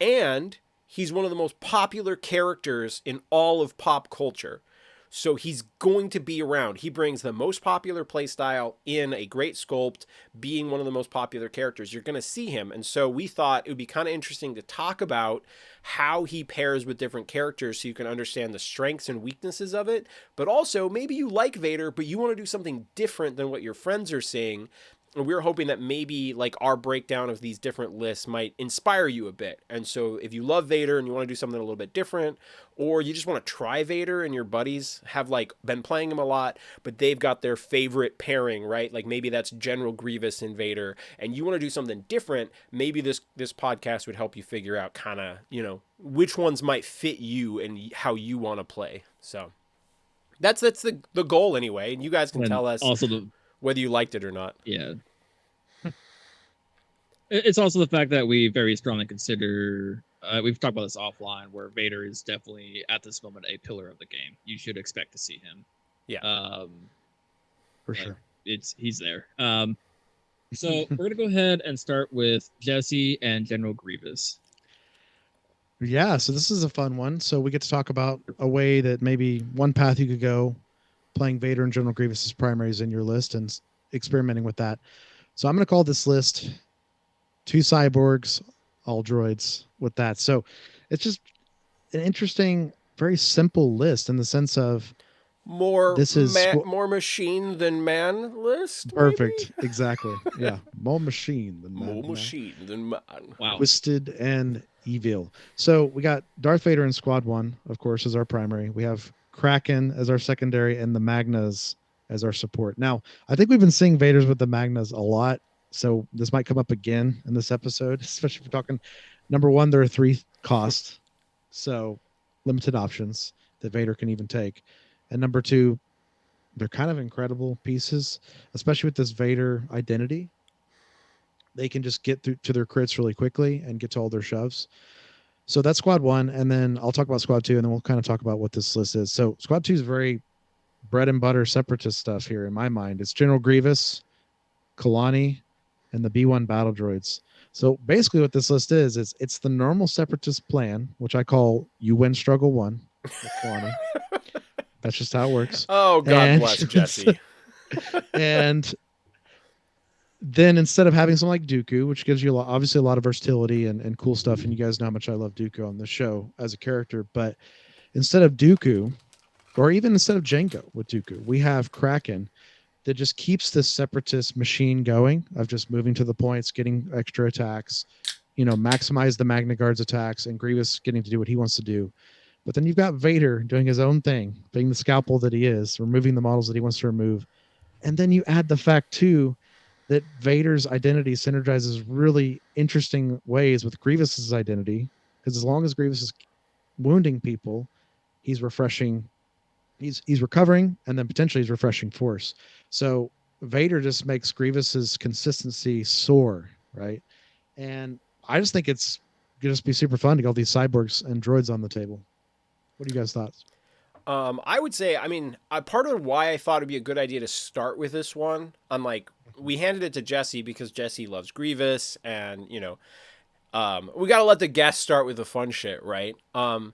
and he's one of the most popular characters in all of pop culture. So he's going to be around. He brings the most popular playstyle in a great sculpt, being one of the most popular characters. You're going to see him. And so we thought it would be kind of interesting to talk about how he pairs with different characters so you can understand the strengths and weaknesses of it. But also, maybe you like Vader, but you want to do something different than what your friends are seeing. And we were hoping that maybe like our breakdown of these different lists might inspire you a bit. And so if you love Vader and you want to do something a little bit different, or you just want to try Vader and your buddies have like been playing him a lot, but they've got their favorite pairing, right? Like maybe that's General Grievous and Vader, and you want to do something different, maybe this podcast would help you figure out kind of, which ones might fit you and how you want to play. So that's the goal anyway. And you guys can tell us also whether you liked it or not. Yeah. It's also the fact that we very strongly consider, we've talked about this offline, where Vader is definitely at this moment a pillar of the game. You should expect to see him. Yeah. For sure. He's there. So we're gonna go ahead and start with Jessee and General Grievous. Yeah, so this is a fun one. So we get to talk about a way that maybe one path you could go, playing Vader and General Grievous as primaries in your list and experimenting with that. So I'm going to call this list 2 cyborgs, all droids with that. So it's just an interesting, very simple list in the sense of more machine than man list. Perfect. Maybe? Exactly. Yeah. More machine than man. More machine than man. Wow. Twisted and evil. So we got Darth Vader in Squad 1, of course, as our primary. We have Kraken as our secondary and the Magnas as our support. Now, I think we've been seeing Vaders with the Magnas a lot. So this might come up again in this episode, especially if we're talking number 1, there are 3 costs. So limited options that Vader can even take. And number 2, they're kind of incredible pieces, especially with this Vader identity. They can just get through to their crits really quickly and get to all their shoves. So that's Squad 1, and then I'll talk about Squad 2, and then we'll kind of talk about what this list is. So Squad 2 is very bread and butter separatist stuff here in my mind. It's General Grievous, Kalani, and the B1 battle droids. So basically what this list is it's the normal separatist plan, which I call you win struggle 1 with Kalani. That's just how it works. Oh, God bless Jessee. And then instead of having something like Dooku, which gives you obviously a lot of versatility and cool stuff, and you guys know how much I love Dooku on the show as a character, but instead of Dooku, or even instead of Jango with Dooku, we have Kraken that just keeps this separatist machine going of just moving to the points, getting extra attacks, maximize the Magna Guard's attacks, and Grievous getting to do what he wants to do. But then you've got Vader doing his own thing, being the scalpel that he is, removing the models that he wants to remove. And then you add the fact, too, that Vader's identity synergizes really interesting ways with Grievous's identity, because as long as Grievous is wounding people, he's refreshing, he's recovering, and then potentially he's refreshing force. So Vader just makes Grievous's consistency soar, right? And I just think it's going to just be super fun to get all these cyborgs and droids on the table. What are you guys' thoughts? I would say, part of why I thought it'd be a good idea to start with this one, we handed it to Jessee because Jessee loves Grievous, and We got to let the guests start with the fun shit, right?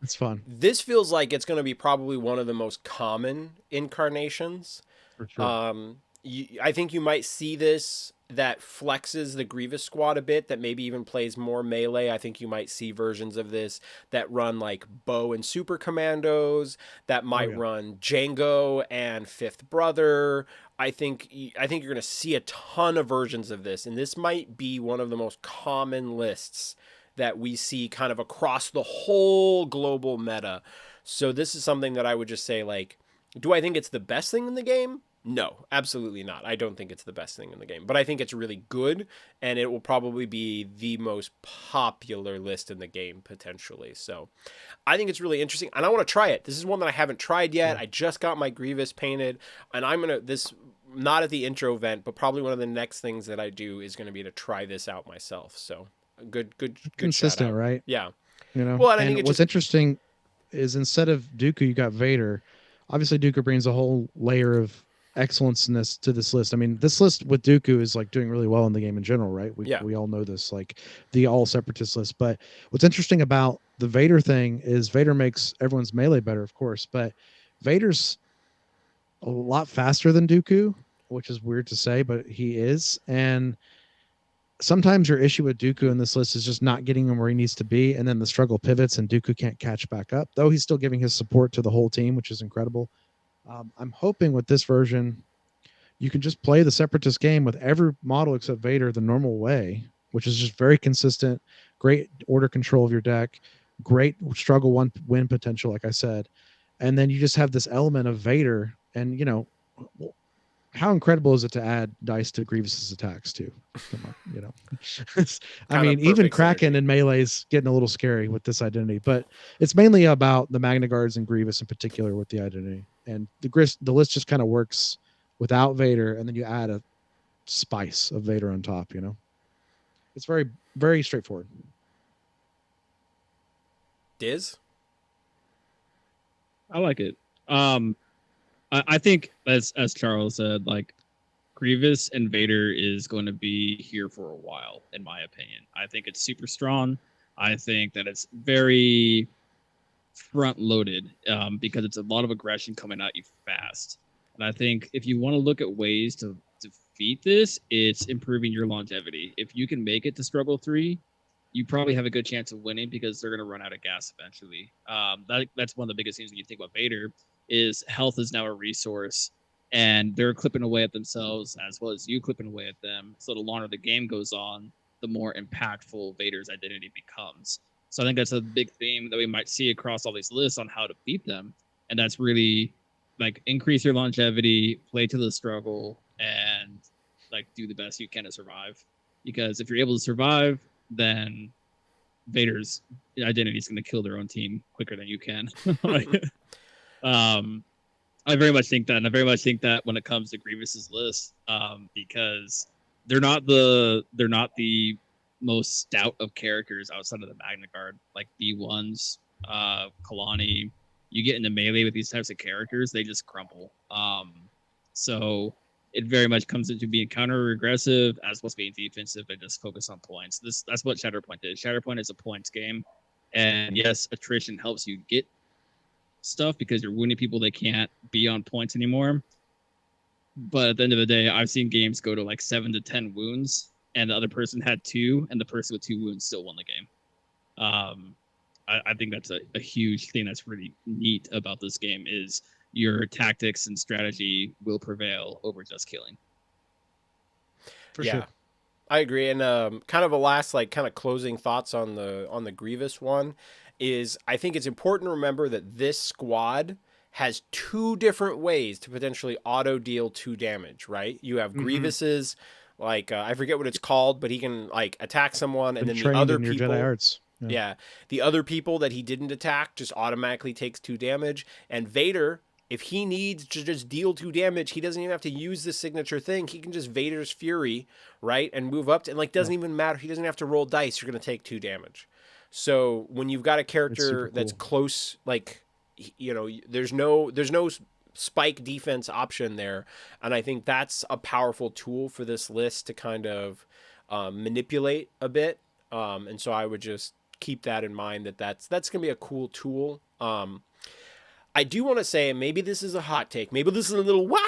It's fun This feels like it's going to be probably one of the most common incarnations. for sure. I think you might see this that flexes the Grievous squad a bit, that maybe even plays more melee. I think you might see versions of this that run like Bow and Super Commandos, that Oh might yeah. run Django and Fifth Brother. I think you're going to see a ton of versions of this, and this might be one of the most common lists that we see kind of across the whole global meta. So this is something that I would just say, like, do I think it's the best thing in the game? No, absolutely not. I don't think it's the best thing in the game, but I think it's really good, and it will probably be the most popular list in the game potentially. So I think it's really interesting, and I want to try it. This is one that I haven't tried yet. Yeah. I just got my Grievous painted, and I'm gonna this not at the intro event, but probably one of the next things that I do is going to be to try this out myself. So good shout Consistent, out. right? Yeah. You know. Well, and I think And it what's just interesting is instead of Dooku, you got Vader. Obviously, Dooku brings a whole layer of excellence in this to this list. I mean, this list with Dooku is like doing really well in the game in general, right? We yeah. we all know this, like the all separatist list. But what's interesting about the Vader thing is Vader makes everyone's melee better, of course, but Vader's a lot faster than Dooku, which is weird to say, but he is. And sometimes your issue with Dooku in this list is just not getting him where he needs to be, and then the struggle pivots, and Dooku can't catch back up. Though he's still giving his support to the whole team, which is incredible. I'm hoping with this version, you can just play the Separatist game with every model except Vader the normal way, which is just very consistent, great order control of your deck, great struggle one win potential, like I said, and then you just have this element of Vader, and how incredible is it to add dice to Grievous's attacks too? Come on. I Kind of mean, even perfect Kraken synergy. and Melee's getting a little scary with this identity, but it's mainly about the Magna Guards and Grievous in particular with the identity. And the list just kind of works without Vader, and then you add a spice of Vader on top. It's very, very straightforward. Diz? I like it. I think as Charles said, like Grievous and Vader is going to be here for a while, in my opinion. I think it's super strong. I think that it's very front loaded because it's a lot of aggression coming at you fast. And I think if you want to look at ways to defeat this, it's improving your longevity. If you can make it to struggle 3, you probably have a good chance of winning because they're going to run out of gas eventually. That's one of the biggest things when you think about Vader is health is now a resource, and they're clipping away at themselves as well as you clipping away at them. So the longer the game goes on, the more impactful Vader's identity becomes. So I think that's a big theme that we might see across all these lists on how to beat them, and that's really like increase your longevity, play to the struggle, and like do the best you can to survive. Because if you're able to survive, then Vader's identity is going to kill their own team quicker than you can. I very much think that, and I very much think that when it comes to Grievous's list, because they're not the most stout of characters outside of the Magna Guard, like B1s, Kalani. You get into melee with these types of characters, they just crumble. So it very much comes into being counter aggressive as well as being defensive and just focus on points. That's what Shatterpoint is. Shatterpoint is a points game, and yes, attrition helps you get stuff because you're wounding people that can't be on points anymore. But at the end of the day, I've seen games go to like 7 to 10 wounds, and the other person had 2, and the person with 2 wounds still won the game. I think that's a huge thing that's really neat about this game is your tactics and strategy will prevail over just killing. For Yeah. sure. I agree. And kind of a last like kind of closing thoughts on the Grievous one is I think it's important to remember that this squad has 2 different ways to potentially auto deal 2 damage, right? You have Grievous's like I forget what it's called, but he can like attack someone and Been then the trained other in your people Jedi arts. yeah, the other people that he didn't attack just automatically takes 2 damage, and Vader, if he needs to just deal 2 damage, he doesn't even have to use the signature thing. He can just Vader's Fury, right, and move up to, and like doesn't Yeah. even matter. He doesn't have to roll dice. You're gonna take 2 damage. So when you've got a It's super character cool. that's close, like there's no spike defense option there, and I think that's a powerful tool for this list to kind of manipulate a bit. And so I would just keep that in mind, that's going to be a cool tool. I do want to say, maybe this is a hot take. Maybe this is a little wild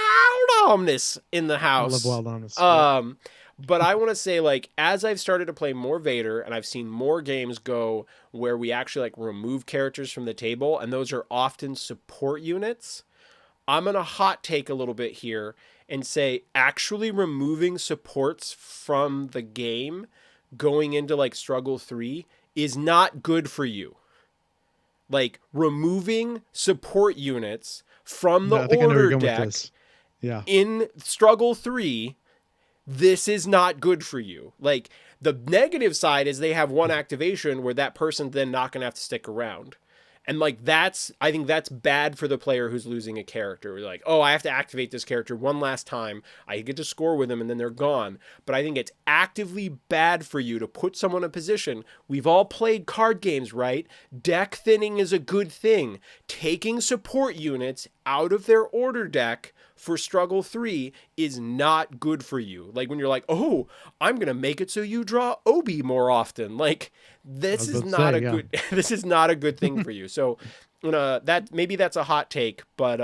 omness in the I love house. wild honest. Yep. But I want to say, like, as I've started to play more Vader and I've seen more games go where we actually like remove characters from the table, and those are often support units, I'm going to hot take a little bit here and say actually removing supports from the game going into like Struggle 3 is not good for you. Like removing support units from the No, I think I know where you're order going with deck this. Yeah. in Struggle 3, this is not good for you. Like the negative side is they have one activation where that person's then not going to have to stick around. And like I think that's bad for the player who's losing a character. Like, oh, I have to activate this character one last time. I get to score with them and then they're gone. But I think it's actively bad for you to put someone in a position. We've all played card games, right? Deck thinning is a good thing. Taking support units out of their order deck for Struggle 3 is not good for you. Like when you're like, oh, I'm going to make it so you draw Obi more often. Like, this is not a good this is not a good thing for you. So that maybe that's a hot take, but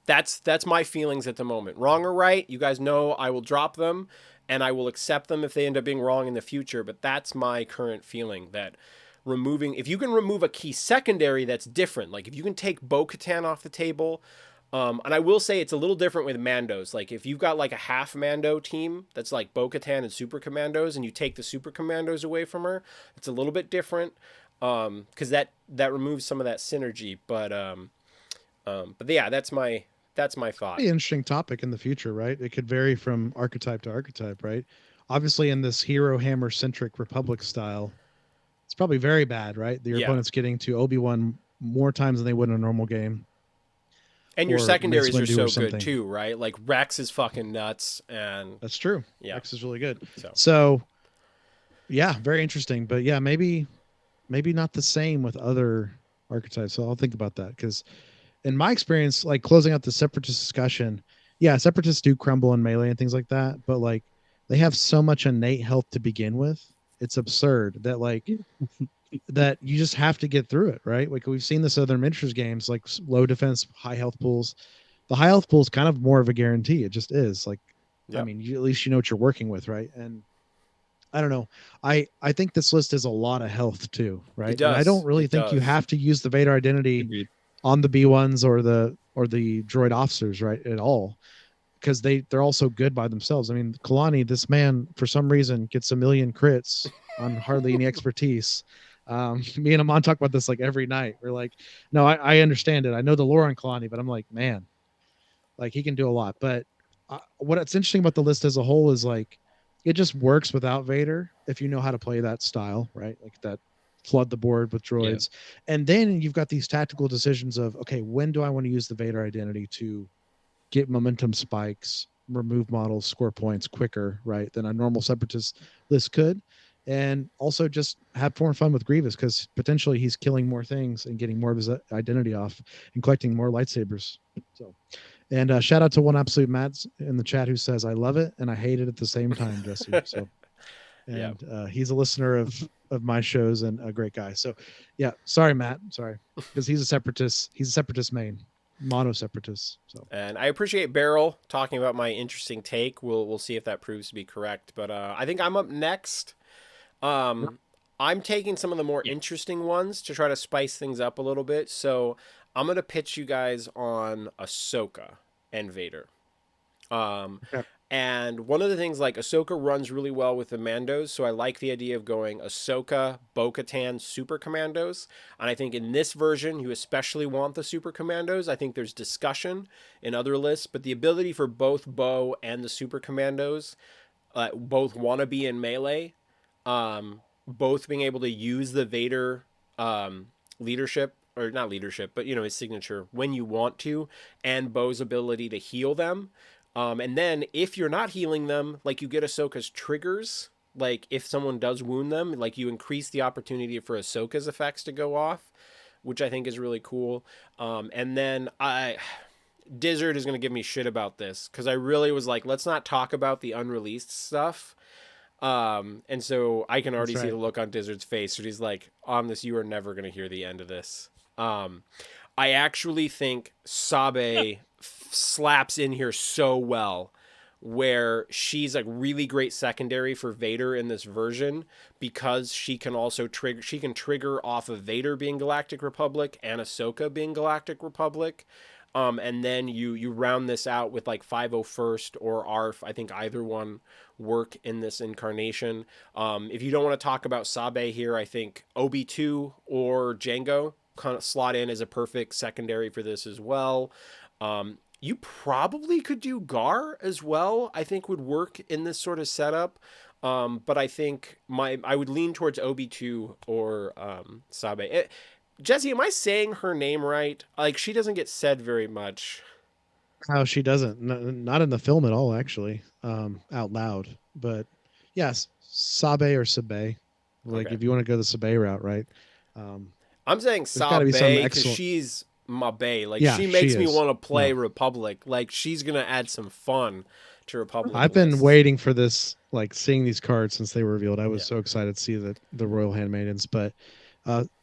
that's my feelings at the moment. Wrong or right, you guys know I will drop them and I will accept them if they end up being wrong in the future, but that's my current feeling, that if you can remove a key secondary, that's different. Like if you can take Bo-Katan off the table, and I will say it's a little different with Mandos. Like if you've got like a half Mando team that's like Bo-Katan and Super Commandos, and you take the Super Commandos away from her, it's a little bit different, because that removes some of that synergy. But yeah, that's my thought. Be an interesting topic in the future, right? It could vary from archetype to archetype, right? Obviously, in this hero hammer centric Republic style, it's probably very bad, right? Your opponent's getting to Obi-Wan more times than they would in a normal game. And your secondaries are so good too, right? Like Rex is fucking nuts, and that's true. Yeah, Rex is really good. So yeah, very interesting. But yeah, maybe not the same with other archetypes. So I'll think about that, because in my experience, like closing out the separatist discussion, yeah, separatists do crumble in melee and things like that, but like they have so much innate health to begin with. It's absurd that like that you just have to get through it, right? Like we've seen this other miniatures games, like low defense, high health pools. The high health pool is kind of more of a guarantee. It just is. Like, I mean, at least you know what you're working with, right? And I don't know. I think this list is a lot of health too, right? It does. And I don't really think you have to use the Vader identity on the B1s or the droid officers, right, at all, because they're also good by themselves. I mean, Kalani, this man for some reason gets 1 million crits on hardly any expertise. Me and Amon talk about this like every night. We're like, no, I understand it. I know the lore on Kalani, but I'm like, man, like he can do a lot. But what's interesting about the list as a whole is like, it just works without Vader if you know how to play that style, right? Like that, flood the board with droids. Yeah. And then you've got these tactical decisions of, okay, when do I want to use the Vader identity to get momentum spikes, remove models, score points quicker, right, than a normal separatist list could? And also just have more fun with Grievous, because potentially he's killing more things and getting more of his identity off and collecting more lightsabers. So, and shout out to one absolute Matt in the chat who says, I love it and I hate it at the same time, Jessee. So, and he's a listener of my shows and a great guy. So yeah, sorry, Matt. Sorry. Because he's a separatist main. Mono separatist. So, and I appreciate Beryl talking about my interesting take. We'll see if that proves to be correct. But I think I'm up next. I'm taking some of the more interesting ones to try to spice things up a little bit. So I'm gonna pitch you guys on Ahsoka and Vader. And one of the things, like, Ahsoka runs really well with the Mandos, so I like the idea of going Ahsoka, Bo-Katan, Super Commandos. And I think in this version, you especially want the Super Commandos. I think there's discussion in other lists, but the ability for both Bo and the Super Commandos, both want to be in melee, both being able to use the Vader leadership, or not leadership, but, you know, his signature when you want to, and Bo's ability to heal them. And then if you're not healing them, like, you get Ahsoka's triggers. Like if someone does wound them, like you increase the opportunity for Ahsoka's effects to go off, which I think is really cool. And then Dizzard is going to give me shit about this, because I really was like, let's not talk about the unreleased stuff. And so I can already That's see right. the look on Dizzard's face. So he's like, on this, you are never going to hear the end of this. I actually think Sabe slaps in here so well, where she's like really great secondary for Vader in this version because she can also trigger off of Vader being Galactic Republic and Ahsoka being Galactic Republic. And then you round this out with like 501st or ARF. I think either one work in this incarnation. If you don't want to talk about Sabe here, I think Obi-2 or Django kind of slot in as a perfect secondary for this as well. You probably could do Gar as well. I think would work in this sort of setup. But I think I would lean towards Obi-2 or Sabe. Jessee, am I saying her name right? Like, she doesn't get said very much. How she doesn't, not in the film at all, actually, out loud. But yes, Sabe or Sabe. Like Okay. if you want to go the Sabe route, right? I'm saying There's got to Sabe be some because excellent. she's my bae. Like, Yeah, she she makes me is. want to play No. Republic. Like, she's going to add some fun to Republic I've been lists. waiting for this, like seeing these cards since they were revealed. I was Yeah. so excited to see the Royal Handmaidens, but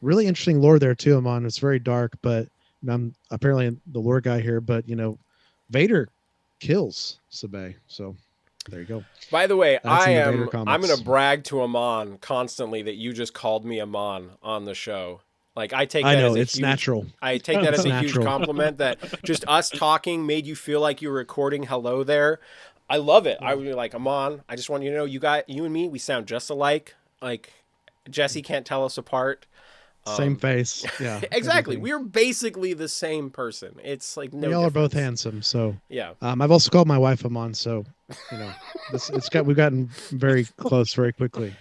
really interesting lore there too, Amon. It's very dark, but I'm apparently the lore guy here. But Vader kills Sabe, so there you go. By the way, That's in the Vader I'm comics. going to brag to Amon constantly that you just called me Amon on the show. Like, I take that I know as a it's huge natural. I take that as It's a huge natural. compliment that just us talking made you feel like you were recording hello there. I love it. I would be like, Amon, I just want you to know you and me, we sound just alike. Like, Jessee can't tell us apart. Same face. Yeah. Exactly. everything. We're basically the same person. It's like no We all are both difference. handsome, so Yeah. I've also called my wife Amon, so we've gotten very close very quickly.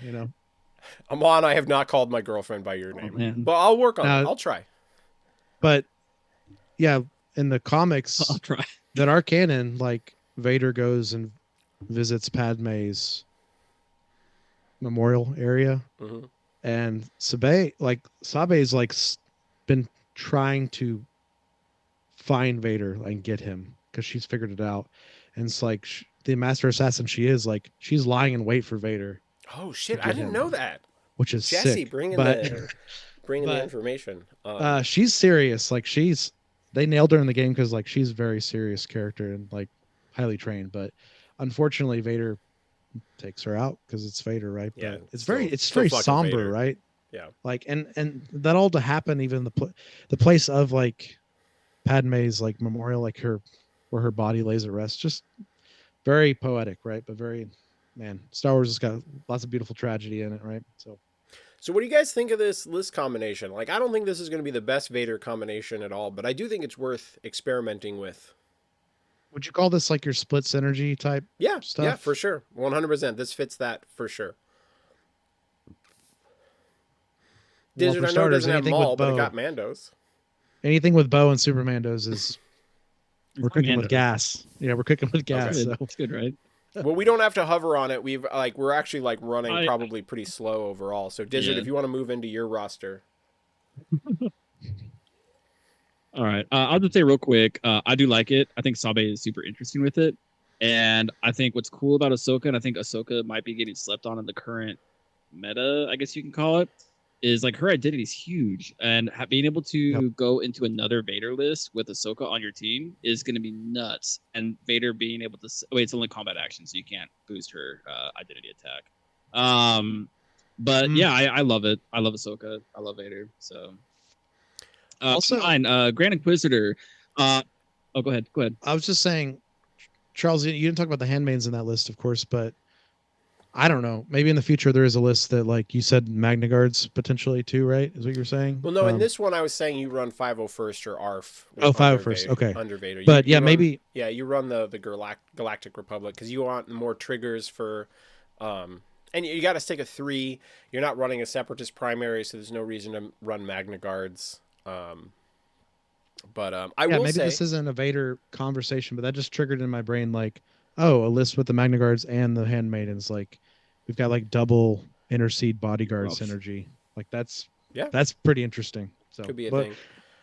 Amon, I have not called my girlfriend by your name. man. But I'll work on it. Now- I'll try. But yeah, in the comics I'll try. that are canon, like Vader goes and visits Padme's memorial area, Hmm. and Sabe's been trying to find Vader and get him because she's figured it out, and it's like the master assassin she is, like she's lying in wait for Vader, Oh shit! get I didn't him. know that. which is Jessee, sick. bring in But the but- information. she's serious. Like they nailed her in the game because like she's a very serious character and like highly trained. But unfortunately, Vader takes her out because it's Vader, right? Yeah, But it's still- very still fucking somber, Vader. right? Yeah. Like and that all to happen, even the place of like Padme's like memorial, like where her body lays at rest, just very poetic, right? But very, man, Star Wars has got lots of beautiful tragedy in it, right? So what do you guys think of this list combination? Like, I don't think this is going to be the best Vader combination at all, but I do think it's worth experimenting with. Would you call this like your split synergy type? Yeah, Stuff? yeah, for sure. 100%. This fits that for sure. Well, Dizzard, for I know it starters, doesn't have anything with Maul, but it Bo. got Mandos. Anything with Bo and Supermandos is we're cooking Mando. with gas. Yeah, we're cooking with gas. Good. So That's good, right? Well, we don't have to hover on it. We're actually like running I- probably pretty slow overall. So Dizzard, Yeah. if you want to move into your roster. All right. I'll just say real quick. I do like it. I think Sabe is super interesting with it, and I think what's cool about Ahsoka, and I think Ahsoka might be getting slept on in the current meta, I guess you can call it, is like her identity is huge, and being able to go into another Vader list with Ahsoka on your team is going to be nuts. And Vader being able to wait, it's only combat action, so you can't boost her identity attack. But yeah, I love it. I love Ahsoka. I love Vader. So Also- fine. Grand Inquisitor. Oh, go ahead. Go ahead. I was just saying, Charles, you didn't talk about the handmaids in that list, of course, but I don't know. Maybe in the future there is a list that, like you said, Magna Guards potentially too, right? Is what you're saying? Well, no, in this one I was saying you run 501st or ARF. Oh, under 501st, Vader- okay. Under Vader. But yeah, run- maybe Yeah, you run the Galactic Republic because you want more triggers for, and you got to stick a 3. You're not running a Separatist primary, so there's no reason to run Magna Guards. I will maybe say this isn't a Vader conversation, but that just triggered in my brain like, oh, a list with the Magna Guards and the Handmaidens. Like we've got like double intercede bodyguard Rough. synergy. Like that's Yeah. that's pretty interesting. So could be a but thing.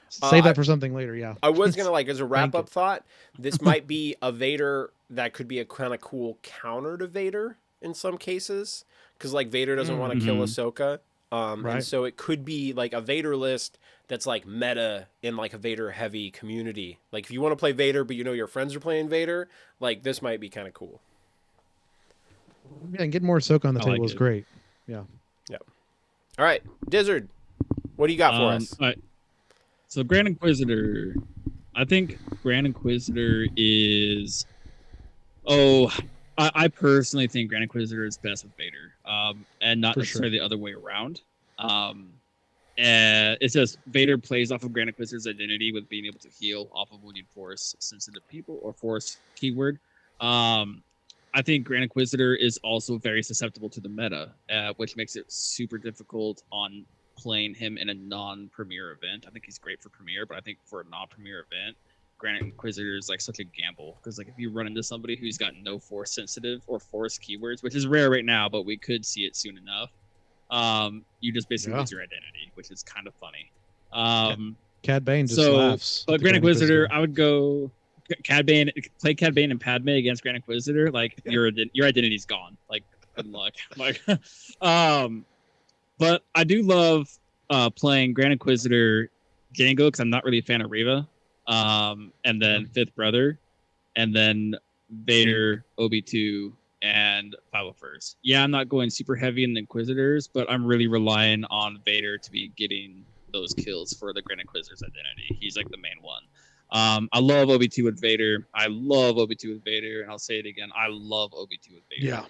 Save I- that for something later. Yeah. I was gonna like as a wrap up you. thought, this might be a Vader that could be a kind of cool counter to Vader. in some cases, because like Vader doesn't want to kill Ahsoka. And so it could be like a Vader list that's like meta in like a Vader heavy community. Like if you want to play Vader, but you know your friends are playing Vader, like this might be kind of cool. Yeah, and getting more Ahsoka on the table is great. Yeah. Yeah. All right, Dizzard, what do you got for us? All right. So Grand Inquisitor, I think Grand Inquisitor is. I personally think Grand Inquisitor is best with Vader, and not necessarily the other way around. And it's just Vader plays off of Grand Inquisitor's identity with being able to heal off of wounded Force sensitive people or Force keyword. I think Grand Inquisitor is also very susceptible to the meta, which makes it super difficult on playing him in a non-premiere event. I think he's great for premiere, but I think for a non-premiere event, Grand Inquisitor is like such a gamble, because like if you run into somebody who's got no Force sensitive or Force keywords, which is rare right now, but we could see it soon enough, you just basically lose your identity, which is kind of funny. Cad Bane just laughs. But Grand Inquisitor, I would go Cad Bane, play Cad Bane and Padme against Grand Inquisitor. Like your identity's gone. Like good luck. Like, but I do love playing Grand Inquisitor Django, because I'm not really a fan of Reva. And then Fifth Brother, and then Vader, Obi-2, and 501st. Yeah, I'm not going super heavy in the Inquisitors, but I'm really relying on Vader to be getting those kills for the Grand Inquisitor's identity. He's like the main one. I love Obi-2 with Vader. And I'll say it again. I love Obi-2 with Vader. Yeah.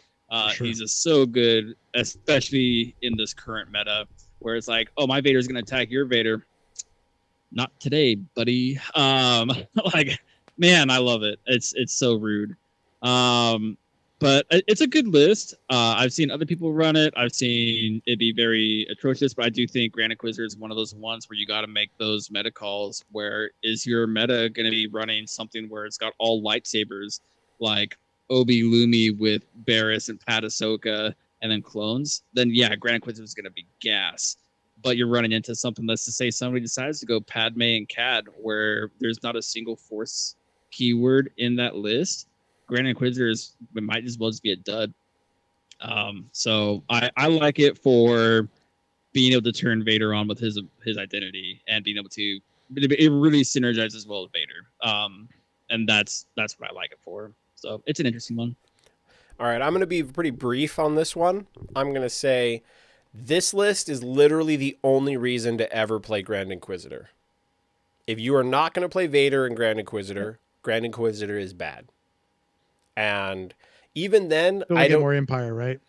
Sure. He's just so good, especially in this current meta, where it's like, oh, my Vader's going to attack your Vader. Not today, buddy. Like, man, I love it. It's so rude. But it's a good list. I've seen other people run it. I've seen it be very atrocious, but I do think Grand Inquisitor is one of those ones where you got to make those meta calls. Where is your meta going to be running something where it's got all lightsabers, like Obi Lumi with Barriss and Pat Ahsoka, and then clones? Then yeah, Grand Inquisitor is going to be gas. But you're running into something, let's just say somebody decides to go Padme and Cad, where there's not a single Force keyword in that list. Grand Inquisitor might as well just be a dud. So I like it for being able to turn Vader on with his identity and being able to. It really synergizes well with Vader, and that's what I like it for. So it's an interesting one. All right, I'm going to be pretty brief on this one. I'm going to say this list is literally the only reason to ever play Grand Inquisitor. If you are not going to play Vader and Grand Inquisitor is bad. And even then, I don't get more Empire, right?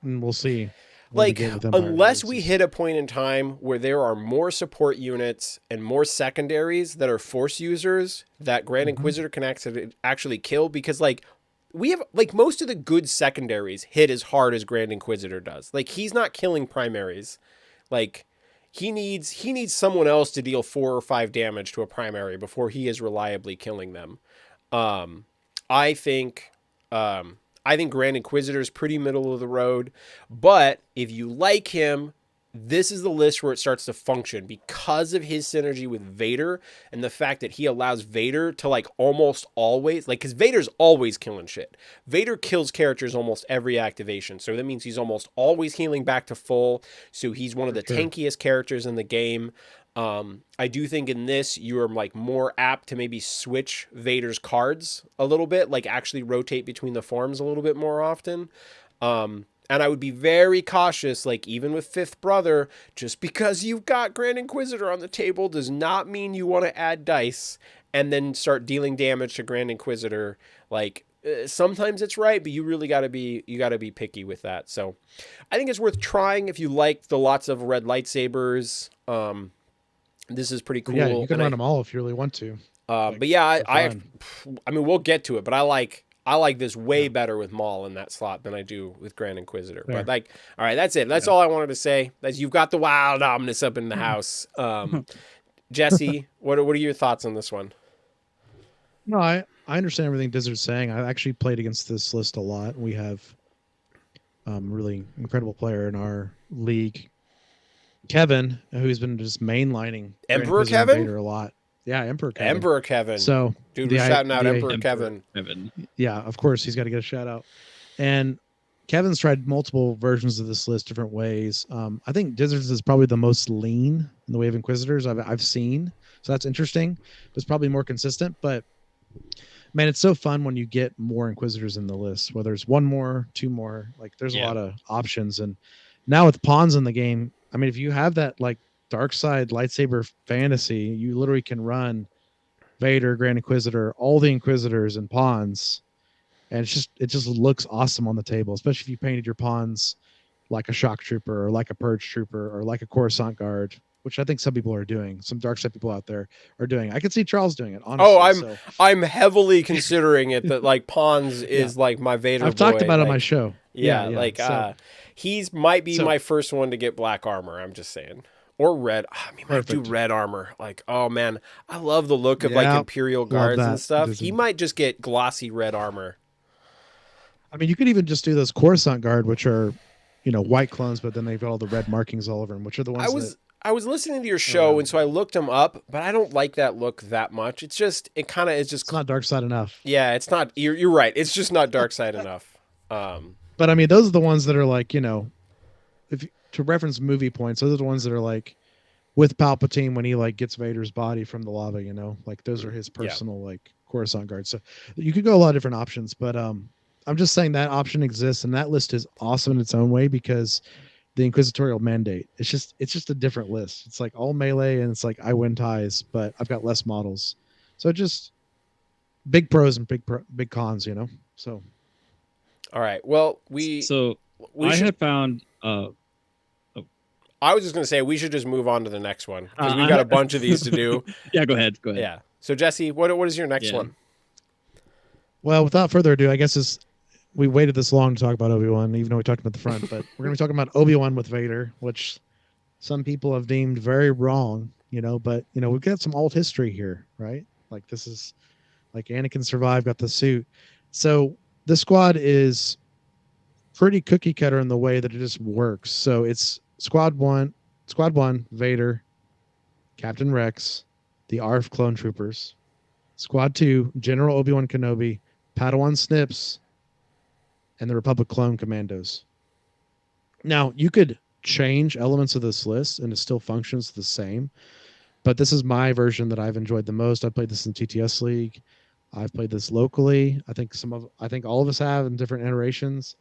And we'll see. Like, unless we hit a point in time where there are more support units and more secondaries that are Force users that Grand Inquisitor can actually kill, because like we have like most of the good secondaries hit as hard as Grand Inquisitor does. Like he's not killing primaries. Like he needs someone else to deal 4 or 5 damage to a primary before he is reliably killing them. I think Grand Inquisitor is pretty middle of the road, but if you like him, this is the list where it starts to function because of his synergy with Vader and the fact that he allows Vader to like almost always, like, because Vader's always killing shit. Vader kills characters almost every activation, so that means he's almost always healing back to full, so he's one of the tankiest characters in the game. I do think in this, you're like more apt to maybe switch Vader's cards a little bit, like actually rotate between the forms a little bit more often. And I would be very cautious, like even with Fifth Brother, just because you've got Grand Inquisitor on the table does not mean you want to add dice and then start dealing damage to Grand Inquisitor. Like sometimes it's right, but you really got to be picky with that. So I think it's worth trying if you like the lots of red lightsabers. This is pretty cool. Yeah, you can run them all if you really want to. But yeah, I mean, we'll get to it, but I like this way better with Maul in that slot than I do with Grand Inquisitor. Fair. But like, all right, that's it. That's all I wanted to say. That's, you've got the wild ominous up in the house. Jessee, what are your thoughts on this one? No, I understand everything Dizzard's saying. I actually played against this list a lot. We have really incredible player in our league, Kevin, who's been just mainlining Emperor Kevin Vader a lot. Yeah, Emperor Kevin. Emperor Kevin. So, dude, we're shouting out Emperor Kevin. Yeah, of course he's got to get a shout out. And Kevin's tried multiple versions of this list different ways. I think Dizzards is probably the most lean in the way of Inquisitors I've seen. So that's interesting. It's probably more consistent, but man, it's so fun when you get more Inquisitors in the list, whether it's one more, two more, like there's a lot of options. And now with pawns in the game, I mean, if you have that like dark side lightsaber fantasy, you literally can run Vader, Grand Inquisitor, all the Inquisitors and pawns. And it just looks awesome on the table, especially if you painted your pawns like a shock trooper or like a purge trooper or like a Coruscant guard, which I think some people are doing. Some dark side people out there are doing. I could see Charles doing it, honestly. Oh, I'm heavily considering it that like Pons is like my Vader I've boy. talked about it like, on my show. Yeah, like he's might be my first one to get black armor, I'm just saying. Or red. I mean, might do red armor. Like, oh man, I love the look of like Imperial guards and stuff. He might just get glossy red armor. I mean, you could even just do those Coruscant guard, which are, you know, white clones, but then they've got all the red markings all over them, which are the ones I was listening to your show, and so I looked them up, but I don't like that look that much. It's just, it's not dark side enough. Yeah, it's not. You're right. It's just not dark side enough. But I mean, those are the ones that are like, you know, to reference movie points, those are the ones that are like with Palpatine when he like gets Vader's body from the lava. You know, like those are his personal like Coruscant guards. So you could go a lot of different options, but I'm just saying that option exists, and that list is awesome in its own way because the Inquisitorial Mandate. It's just a different list. It's like all melee, and it's like I win ties, but I've got less models. So just big pros and big cons, you know. So, all right. Well, I had found. I was just gonna say we should just move on to the next one because we've got a bunch of these to do. Yeah, go ahead. Yeah. So Jesse, what is your next one? Well, without further ado, I guess we waited this long to talk about Obi-Wan, even though we talked about the front, but we're going to be talking about Obi-Wan with Vader, which some people have deemed very wrong, you know, but, you know, we've got some old history here, right? Like this is like Anakin survived, got the suit. So this squad is pretty cookie cutter in the way that it just works. So it's squad one, Vader, Captain Rex, the ARF clone troopers, squad 2, General Obi-Wan Kenobi, Padawan Snips, and the Republic Clone Commandos. Now, you could change elements of this list and it still functions the same, but this is my version that I've enjoyed the most. I played this in TTS League. I've played this locally. I think all of us have in different iterations.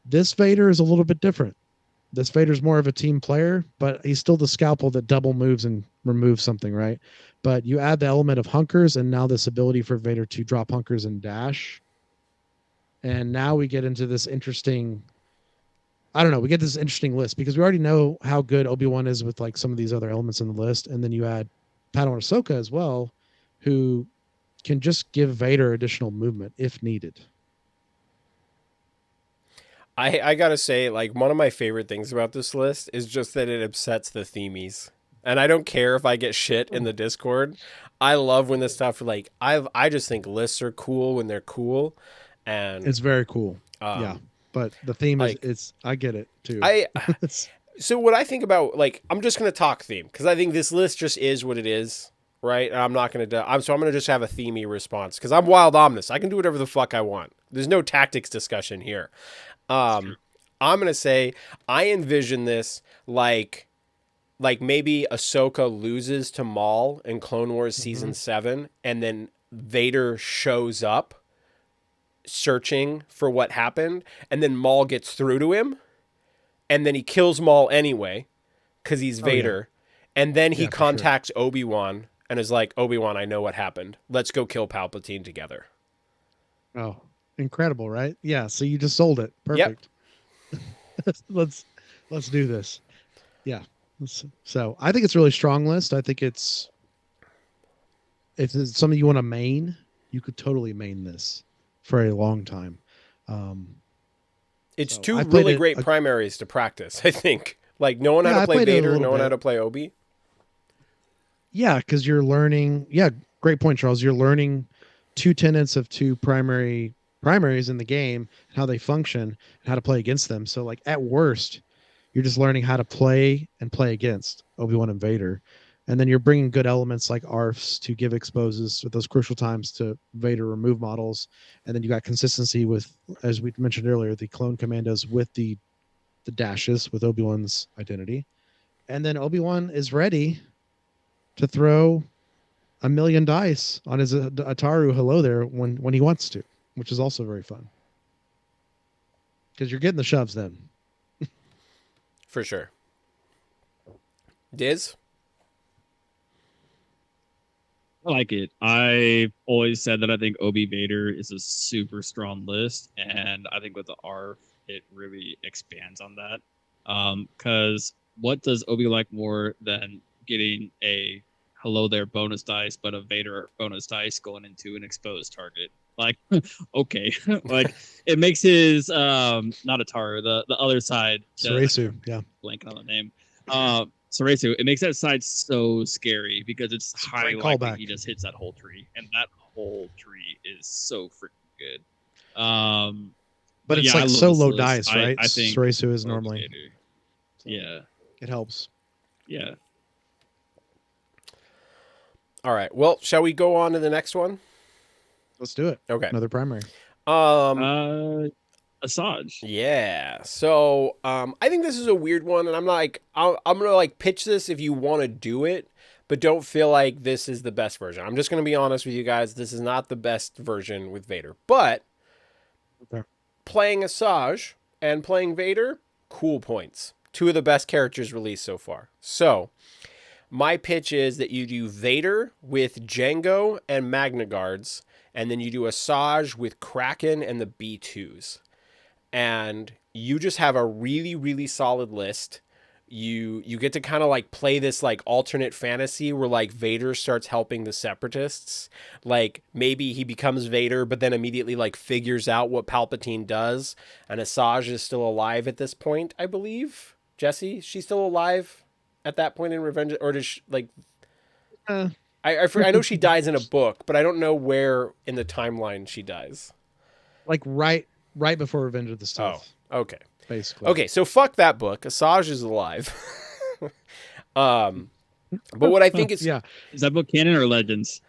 This Vader is a little bit different. This Vader's more of a team player, but he's still the scalpel that double moves and removes something, right? But you add the element of hunkers and now this ability for Vader to drop hunkers and dash. And now we get into this interesting, we get this interesting list because we already know how good Obi-Wan is with like some of these other elements in the list. And then you add Padawan Ahsoka as well, who can just give Vader additional movement if needed. I gotta say, like, one of my favorite things about this list is just that it upsets the themies. And I don't care if I get shit in the Discord. I love when this stuff, like, I just think lists are cool when they're cool. And it's very cool. Yeah. But the theme is I get it too. So what I think about, like, I'm just going to talk theme because I think this list just is what it is, right? And I'm not going to, I'm going to just have a themey response because I'm Wild Omnis. I can do whatever the fuck I want. There's no tactics discussion here. I'm going to say I envision this like maybe Ahsoka loses to Maul in Clone Wars Season 7 and then Vader shows up searching for what happened, and then Maul gets through to him, and then he kills Maul anyway because he's Vader, and then he contacts Obi-Wan and is like, Obi-Wan, I know what happened. Let's go kill Palpatine together. Oh, incredible, right? Yeah, so you just sold it. Perfect. Yep. Let's do this. Yeah. So I think it's a really strong list. I think if it's something you want to main, you could totally main this for a long time. It's two really great primaries to practice, I think. Like, knowing how to play Vader, knowing how to play Obi. Yeah, because you're learning. Yeah, great point, Charles. You're learning two tenets of two primaries in the game, how they function, and how to play against them. So, like, at worst, you're just learning how to play and play against Obi-Wan and Vader. And then you're bringing good elements like ARFs to give exposes at those crucial times to Vader remove models. And then you got consistency with, as we mentioned earlier, the clone commandos with the dashes with Obi-Wan's identity. And then Obi-Wan is ready to throw a million dice on his Ataru hello there when he wants to, which is also very fun. Because you're getting the shoves then. For sure. Diz? I like it. I always said that I think Obi Vader is a super strong list, and I think with the ARF, it really expands on that. Because what does Obi like more than getting a hello there bonus dice, but a Vader bonus dice going into an exposed target? Like, okay, like it makes his not Ataru, the other side, Sarasu, yeah, blanking on the name. Sarasu, it makes that side so scary because it's highly likely he just hits that whole tree, and that whole tree is so freaking good. But it's yeah, like so low dice, right? I think Sarasu is normally. So, yeah, it helps. Yeah. All right. Well, shall we go on to the next one? Let's do it. Okay. Another primary. Asajj. Yeah. So I think this is a weird one, and I'm gonna like pitch this if you want to do it, but don't feel like this is the best version. I'm just gonna be honest with you guys. This is not the best version with Vader, but playing Asajj and playing Vader, cool points. Two of the best characters released so far. So my pitch is that you do Vader with Jango and Magna Guards, and then you do Asajj with Kraken and the B2s. And you just have a really, really solid list. You get to kind of like play this like alternate fantasy where like Vader starts helping the Separatists. Like maybe he becomes Vader, but then immediately like figures out what Palpatine does. And Asajj is still alive at this point, I believe. Jessee, she's still alive at that point in Revenge, or does she, like? I know she dies in a book, but I don't know where in the timeline she dies. Like right before Revenge of the Sith. Oh, okay. Basically. Okay, so fuck that book. Asajj is alive. But what I think is... Yeah. Is that book canon or Legends?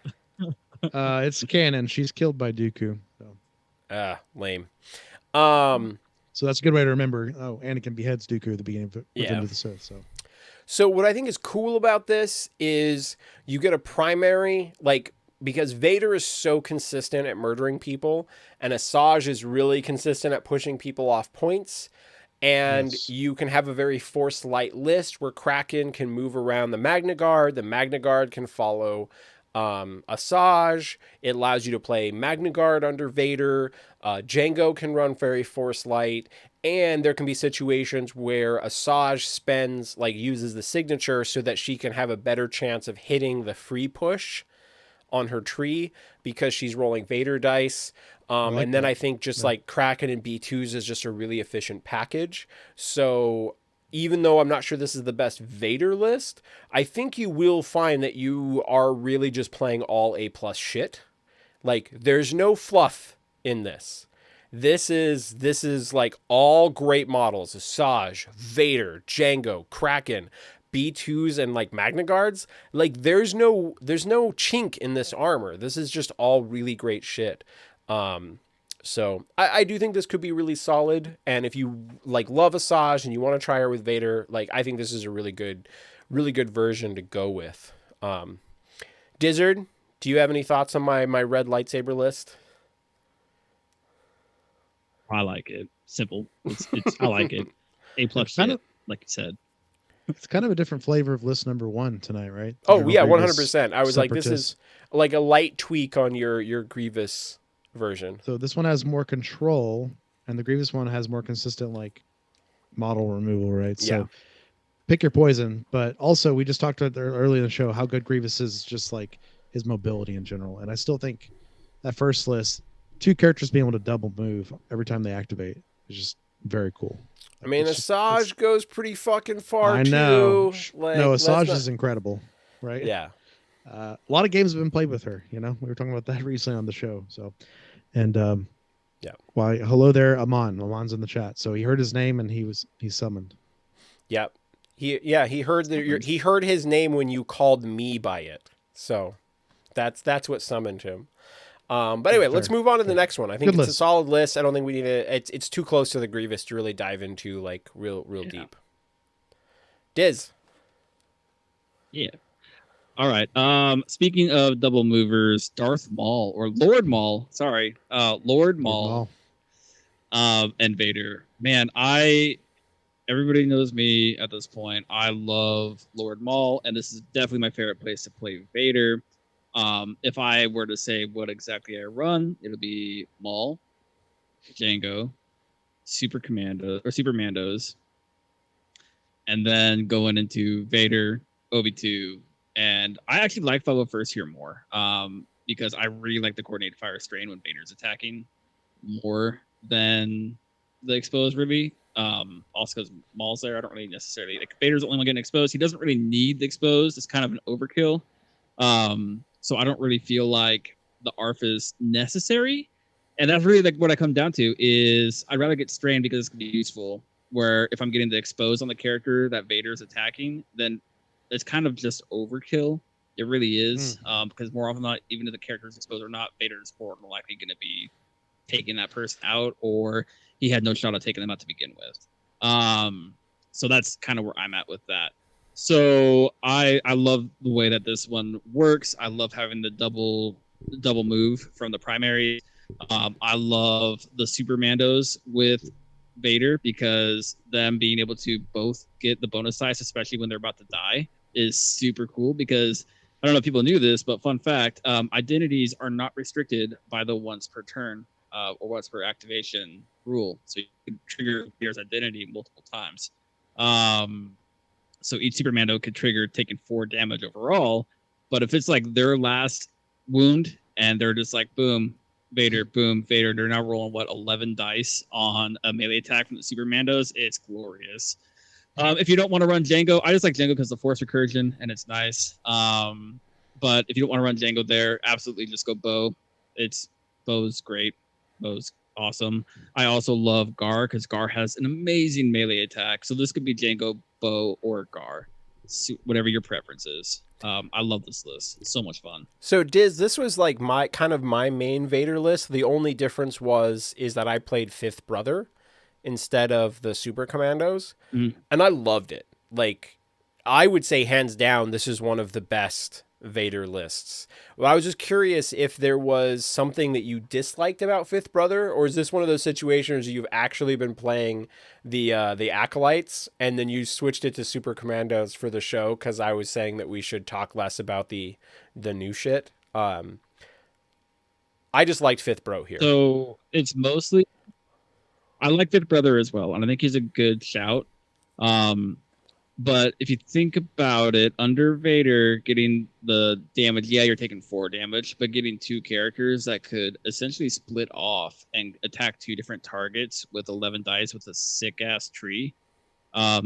It's canon. She's killed by Dooku. So. Lame. So that's a good way to remember. Oh, Anakin beheads Dooku at the beginning of Revenge of the Sith. So what I think is cool about this is you get a primary, like, because Vader is so consistent at murdering people, and Asajj is really consistent at pushing people off points, and you can have a very Force light list where Kraken can move around the Magna Guard can follow Asajj. It allows you to play Magna Guard under Vader. Jango can run very Force light, and there can be situations where Asajj uses the signature so that she can have a better chance of hitting the free push on her tree because she's rolling Vader dice. And then I think just like Kraken and B2s is just a really efficient package. So even though I'm not sure this is the best Vader list, I think you will find that you are really just playing all A+ shit. Like there's no fluff in this. This is like all great models. Asajj, Vader, Jango, Kraken, B2s, and like Magna Guards. Like there's no chink in this armor. This is just all really great shit. So I do think this could be really solid. And if you like love Asajj and you want to try her with Vader, like I think this is a really good version to go with. Dizzard, do you have any thoughts on my red lightsaber list? I like it. Simple. It's I like it. A+ shit, like you said. It's kind of a different flavor of list number 1 tonight, right? Oh yeah, 100%. I was like, this is like a light tweak on your Grievous version. So this one has more control, and the Grievous one has more consistent like model removal, right? Yeah. So pick your poison. But also, we just talked about earlier in the show how good Grievous is, just like his mobility in general. And I still think that first list, 2 characters being able to double move every time they activate is just very cool. I mean, Asajj goes pretty fucking far, I know. too. Like, no, Asajj is incredible, right? Yeah. A lot of games have been played with her, you know? We were talking about that recently on the show. So, and yeah. Hello there, Amon's in the chat. So he heard his name and he's summoned. Yep. He heard he heard his name when you called me by it. So that's what summoned him. But anyway, let's move on to the next one. I think it's a solid list. I don't think we need to. It's too close to the Grievous to really dive into like real deep. Diz. Yeah. All right. Speaking of double movers, Darth Maul or Lord Maul. Sorry, Lord Maul. And Vader. Man, everybody knows me at this point. I love Lord Maul, and this is definitely my favorite place to play Vader. If I were to say what exactly I run, it'll be Maul, Django, Super Mandos, and then going into Vader, Obi-2, and I actually like 501st here more, because I really like the coordinated fire strain when Vader's attacking more than the exposed Ruby. Also because Maul's there, I don't really necessarily like Vader's the only one getting exposed. He doesn't really need the exposed. It's kind of an overkill. So I don't really feel like the ARF is necessary. And that's really like what I come down to is I'd rather get strained because it's gonna be useful. Where if I'm getting the exposed on the character that Vader's attacking, then it's kind of just overkill. It really is. Because more often than not, even if the character is exposed or not, Vader's more than likely going to be taking that person out, or he had no shot at taking them out to begin with. So that's kind of where I'm at with that. So I love the way that this one works. I love having the double move from the primary. I love the Super Mandos with Vader because them being able to both get the bonus dice, especially when they're about to die, is super cool. Because I don't know if people knew this, but fun fact: identities are not restricted by the once per turn or once per activation rule. So you can trigger Vader's identity multiple times. So each Supermando could trigger taking 4 damage overall. But if it's like their last wound and they're just like, boom, Vader, they're now rolling 11 dice on a melee attack from the Supermandos. It's glorious. If you don't want to run Django, I just like Django because the Force Recursion and it's nice. But if you don't want to run Django there, absolutely just go Bo. Bo's great. Bo's awesome. I also love Gar because Gar has an amazing melee attack. So this could be Django, Bo, or Gar, whatever your preference is. I love this list. It's so much fun. So Diz, this was like my main Vader list. The only difference is that I played Fifth Brother instead of the Super Commandos, and I loved it. Like, I would say hands down, this is one of the best Vader lists. Well, I was just curious if there was something that you disliked about Fifth Brother, or is this one of those situations where you've actually been playing the Acolytes and then you switched it to Super Commandos for the show because I was saying that we should talk less about the new shit. I just liked Fifth Bro here. So it's mostly I like Fifth Brother as well, and I think he's a good shout. But if you think about it, under Vader getting the damage, yeah, you're taking 4 damage, but getting 2 characters that could essentially split off and attack 2 different targets with 11 dice with a sick ass tree.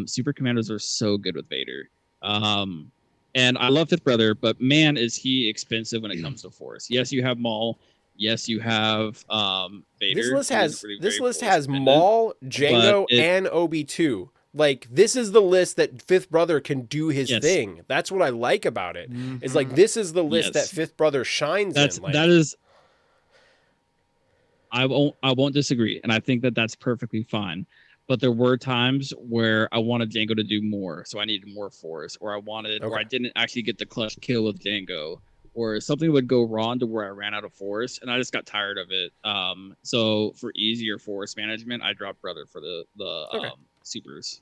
Super Commandos are so good with Vader. And I love Fifth Brother, but man, is he expensive when it comes to Force. Yes, you have Maul. Yes, you have Vader. This list has Maul, Django, and Obi-2. Like, this is the list that Fifth Brother can do his thing. That's what I like about it. It's like, this is the list that Fifth Brother shines in. Like, that is. I won't disagree, and I think that that's perfectly fine. But there were times where I wanted Django to do more, so I needed more Force, or I didn't actually get the clutch kill with Django, or something would go wrong to where I ran out of Force, and I just got tired of it. So for easier Force management, I dropped Brother for the supers.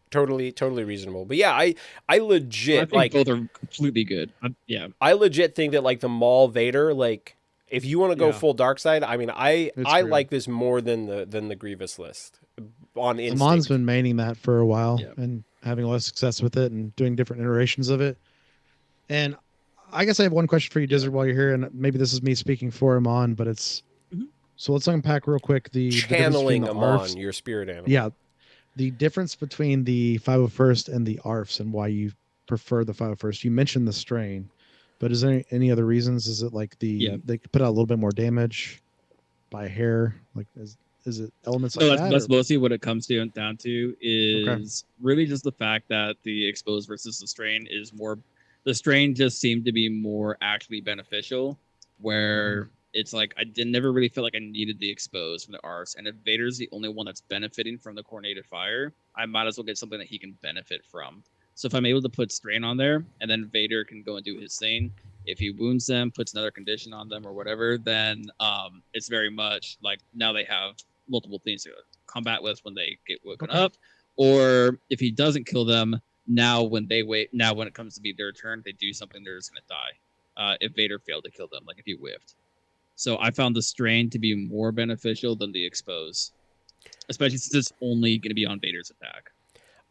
Totally reasonable. But yeah, I legit I think both are completely good. I legit think that like the Maul Vader, like if you want to go full dark side, I mean I like this more than the Grievous list on instinct. Amon's been maining that for a while and having a lot of success with it and doing different iterations of it. And I guess I have one question for you, Dizzard, while you're here, and maybe this is me speaking for Amon, but it's so let's unpack real quick the channeling Amon, your spirit animal. Yeah. The difference between the 501st and the ARFs and why you prefer the 501st. You mentioned the strain, but is there any other reasons? Is it like they put out a little bit more damage by a hair? Like, is Is it elements No, like that's that? mostly what it comes down to Okay. is really just the fact that the exposed versus the strain is more. The strain just seemed to be more actually beneficial, where it's like I didn't never really feel like I needed the exposed from the arts, and if Vader's the only one that's benefiting from the coordinated fire, I might as well get something that he can benefit from. So if I'm able to put strain on there, and then Vader can go and do his thing. If he wounds them, puts another condition on them or whatever, then it's very much like now they have multiple things to combat with when they get woken up, or if he doesn't kill them, now when it comes to be their turn, they do something, they're just going to die. If Vader failed to kill them, like if he whiffed. So I found the strain to be more beneficial than the expose, especially since it's only going to be on Vader's attack.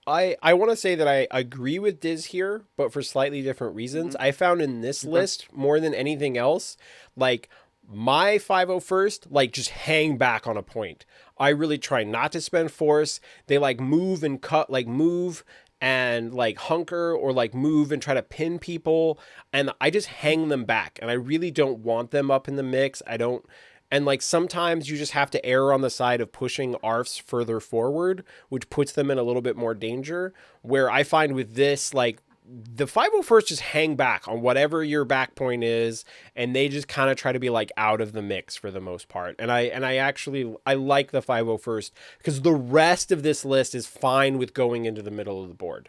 I want to say that I agree with Diz here, but for slightly different reasons. I found in this list more than anything else, like my 501st, like just hang back on a point. I really try not to spend force. They like move and cut, like move and like hunker or like move and try to pin people, and I just hang them back, and I really don't want them up in the mix. I don't. And like sometimes you just have to err on the side of pushing ARFs further forward, which puts them in a little bit more danger. Where I find with this, like the 501st just hang back on whatever your back point is, and they just kind of try to be like out of the mix for the most part. And I actually I like the 501st because the rest of this list is fine with going into the middle of the board.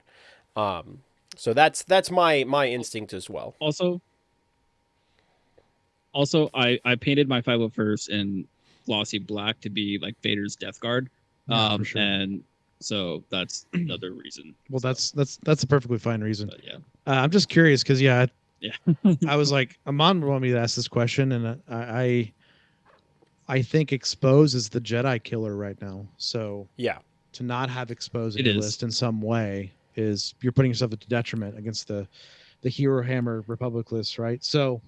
So that's my instinct as well. Also, I painted my 501st in glossy black to be like Vader's Death Guard. Yeah, for sure. And so that's another reason. Well, that's a perfectly fine reason. But yeah. I'm just curious because Yeah. I was like, Amon wanted me to ask this question, and I think expose is the Jedi killer right now. So Yeah. to not have expose in It your is. list in some way is you're putting yourself at detriment against the Hero Hammer Republic list, right? So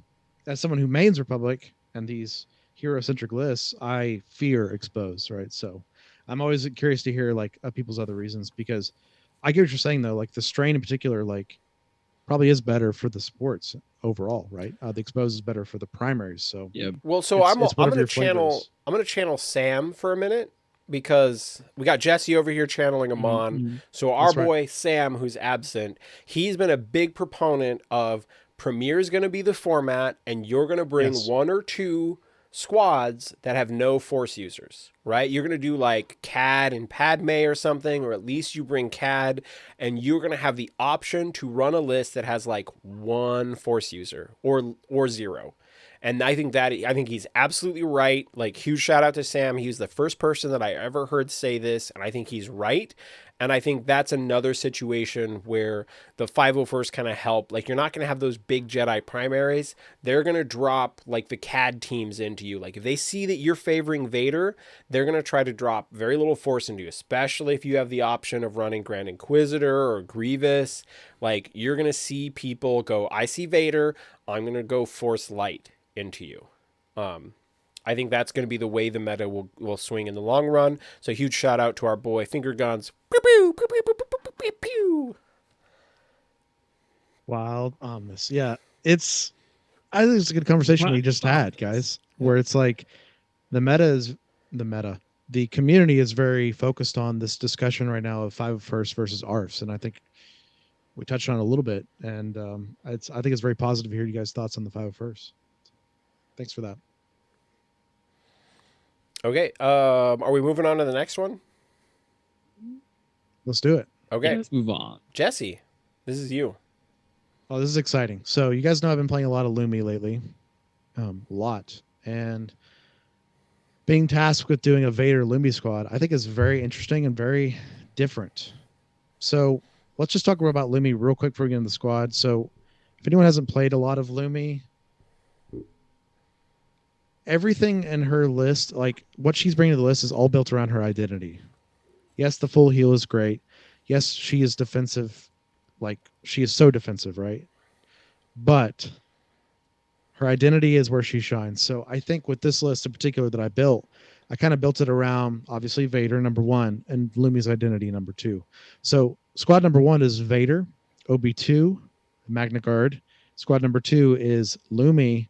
as someone who mains Republic and these hero centric lists, I fear expose, right? So I'm always curious to hear like people's other reasons, because I get what you're saying though. Like the strain in particular, like probably is better for the sports overall, right? The expose is better for the primaries. So Yeah. Well, so it's I'm whatever gonna your flavor channel is. I'm gonna channel Sam for a minute because we got Jessee over here channeling Amon. Mhm. So our That's right. boy Sam, who's absent, he's been a big proponent of Premiere is gonna be the format, and you're gonna bring Yes. one or two squads that have no force users, right? You're gonna do like CAD and Padme or something, or at least you bring CAD, and you're gonna have the option to run a list that has like one force user or zero. And I think he's absolutely right. Like, huge shout out to Sam. He was the first person that I ever heard say this, and I think he's right. And I think that's another situation where the 501st kind of help. Like, you're not going to have those big Jedi primaries. They're going to drop like the CAD teams into you. Like, if they see that you're favoring Vader, they're going to try to drop very little force into you, especially if you have the option of running Grand Inquisitor or Grievous. Like, you're going to see people go, I see Vader, I'm going to go force light into you. I think that's going to be the way the meta will swing in the long run. So huge shout out to our boy Finger Guns. Pew, pew, pew, pew, pew, pew, pew, pew. Wild ominous. Yeah, it's. I think it's a good conversation we just had, guys. Where it's like the meta is the meta. The community is very focused on this discussion right now of 501st versus ARFs, and I think we touched on it a little bit. And I think it's very positive to hear you guys' thoughts on the 501st. Thanks for that. Okay. Are we moving on to the next one? Let's do it. Okay. Yeah, let's move on. Jessee, this is you. Oh, this is exciting. So you guys know I've been playing a lot of Lumi lately, a lot, and being tasked with doing a Vader Lumi squad, I think is very interesting and very different. So let's just talk about Lumi real quick before we get into the squad. So if anyone hasn't played a lot of Lumi, everything in her list, like what she's bringing to the list, is all built around her identity. Yes, the full heal is great. Yes, she is defensive. Like, she is so defensive, right? But her identity is where she shines. So I think with this list in particular that I built, I kind of built it around, obviously, Vader, number one, and Lumi's identity, number two. So squad number one is Vader, OB2, Magna Guard. Squad number two is Lumi,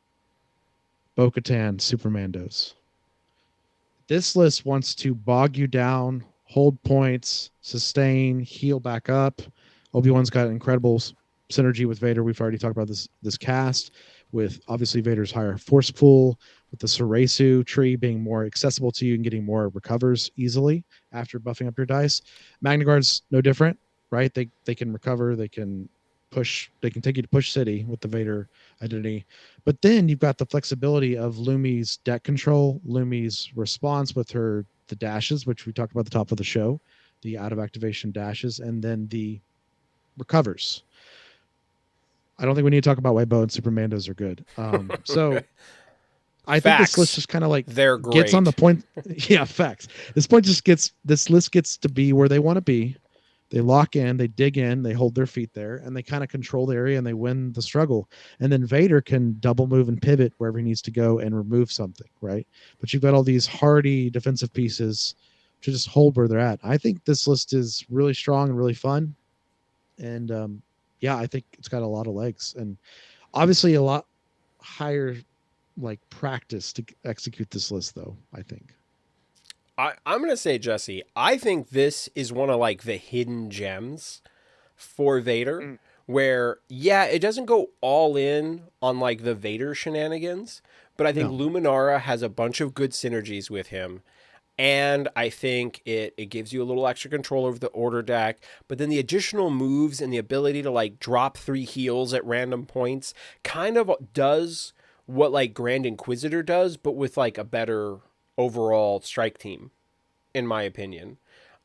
Bo-Katan, Supermandos. This list wants to bog you down, hold points, sustain, heal back up. Obi-Wan's got incredible synergy with Vader. We've already talked about this cast, with obviously Vader's higher force pool, with the Soresu tree being more accessible to you and getting more recovers easily after buffing up your dice. Magna Guard's no different, right? They can recover, they can push, they can take you to push city with the Vader identity. But then you've got the flexibility of Lumi's deck control, Lumi's response with the dashes, which we talked about at the top of the show, the out of activation dashes, and then the recovers. I don't think we need to talk about why Bo and Supermandos are good. So I think this list Facts. just kind of like They're gets on the great. point. Yeah, facts. This list gets to be where they want to be. They lock in, they dig in, they hold their feet there, and they kind of control the area and they win the struggle. And then Vader can double move and pivot wherever he needs to go and remove something, right? But you've got all these hardy defensive pieces to just hold where they're at. I think this list is really strong and really fun. And yeah, I think it's got a lot of legs and obviously a lot higher like practice to execute this list, though, I think. I'm gonna say, Jesse, I think this is one of like the hidden gems for Vader, where yeah, it doesn't go all in on like the Vader shenanigans, but I think No. Luminara has a bunch of good synergies with him. And I think it gives you a little extra control over the order deck, but then the additional moves and the ability to like drop 3 heals at random points kind of does what like Grand Inquisitor does, but with like a better overall strike team, in my opinion.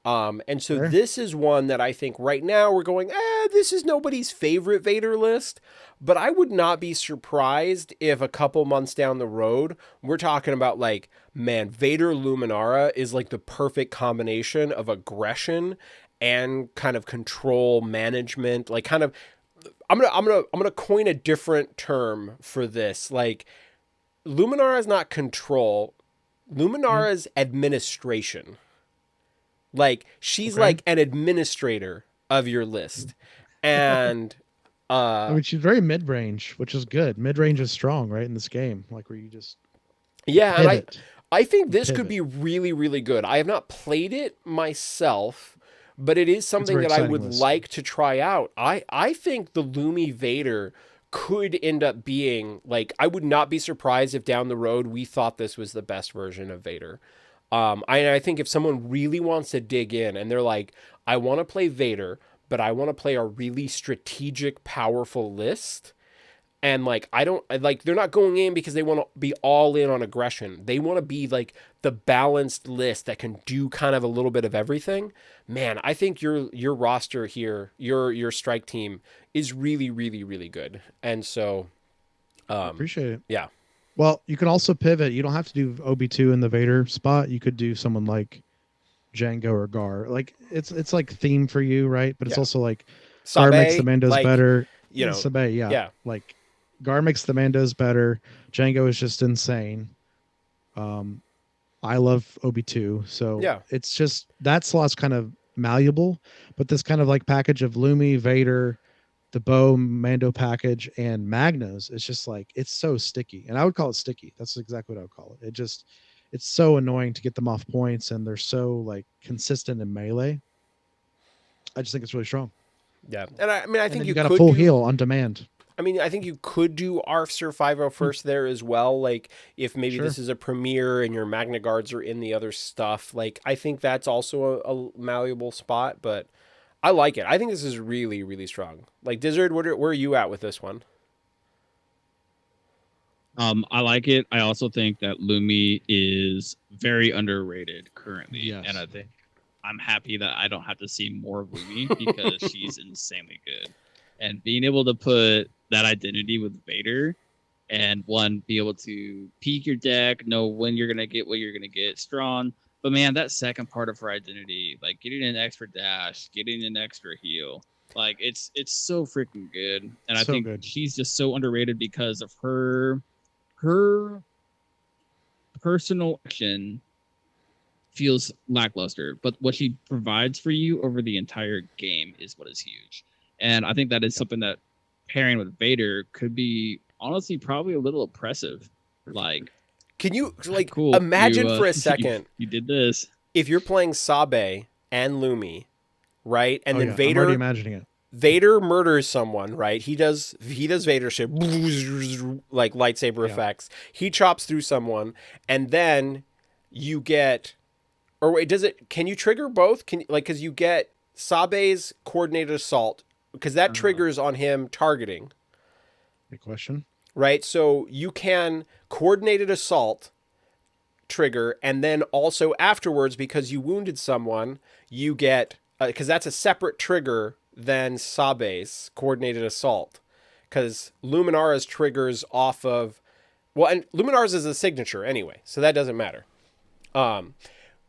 And so Fair. this is one that I think right now we're going, this is nobody's favorite Vader list. But I would not be surprised if a couple months down the road, we're talking about like, man, Vader Luminara is like the perfect combination of aggression and kind of control management. Like kind of, I'm gonna coin a different term for this. Like Luminara is not control. Mhm. Luminara is administration. Like she's Okay. like an administrator of your list. And I mean, she's very mid range, which is good. Mid range is strong, right, in this game, like where you just you yeah, and pivot, I think you this could pivot. be really really good. I have not played it myself, but it is It's a something very that I exciting would list. like to try out. I think the Lumi Vader could end up being like I would not be surprised if down the road we thought this was the best version of Vader. I think if someone really wants to dig in and they're like, I want to play Vader, but I want to play a really strategic, powerful list. And like, I don't like, they're not going in because they want to be all in on aggression. They want to be like the balanced list that can do kind of a little bit of everything. Man, I think your roster here, your strike team is really, really, really good. And so, I appreciate it. yeah, Well, you can also pivot. You don't have to do OB2 in the Vader spot. You could do someone like Django or Gar. Like it's like theme for you, right? But it's yeah. also like Gar makes the Sabe, Mandos like, better. you know, Sabe, yeah. yeah. Like Gar makes the Mandos better. Django is just insane. Um, I love OB2, so Yeah. it's just that slot's kind of malleable, but this kind of like package of Lumi, Vader, the Bo Mando package, and Magnos, it's just like it's so sticky. And I would call it sticky. That's exactly what I would call it. It's so annoying to get them off points, and they're so like consistent in melee. I just think it's really strong. Yeah. And I mean, I And think then you you got a could full do, heal on demand. I mean, I think you could do ARFs or 501st there as well. Like, if maybe Sure. this is a premiere and your Magna Guards are in the other stuff, like, I think that's also a malleable spot, but I like it. I think this is really, really strong. Like, Dizzard, where are you at with this one? I like it. I also think that Lumi is very underrated currently, and I Yes. think I'm happy that I don't have to see more of Lumi because she's insanely good. And being able to put that identity with Vader and one be able to peek your deck, know when you're gonna get what you're gonna get, strong. But man, that second part of her identity, like getting an extra dash, getting an extra heal, like it's so freaking good. And I So think good. she's just so underrated because of her personal action feels lackluster, but what she provides for you over the entire game is what is huge. And I think that is something that pairing with Vader could be honestly probably a little oppressive. Like Can you like Cool. imagine You, for a second you did this. if you're playing Sabe and Lumi, right? And Oh then yeah, I'm already Vader imagining it. Vader murders someone, right? He does Vader shit like lightsaber Yeah. effects. He chops through someone, and then you get, or wait, can you trigger both? Can like because you get Sabe's coordinated assault because that triggers on him targeting, Good question. right? So you can coordinated assault trigger, and then also afterwards because you wounded someone, you get because that's a separate trigger than Sabe's coordinated assault because Luminara's triggers off of and Luminara's is a signature anyway, so that doesn't matter.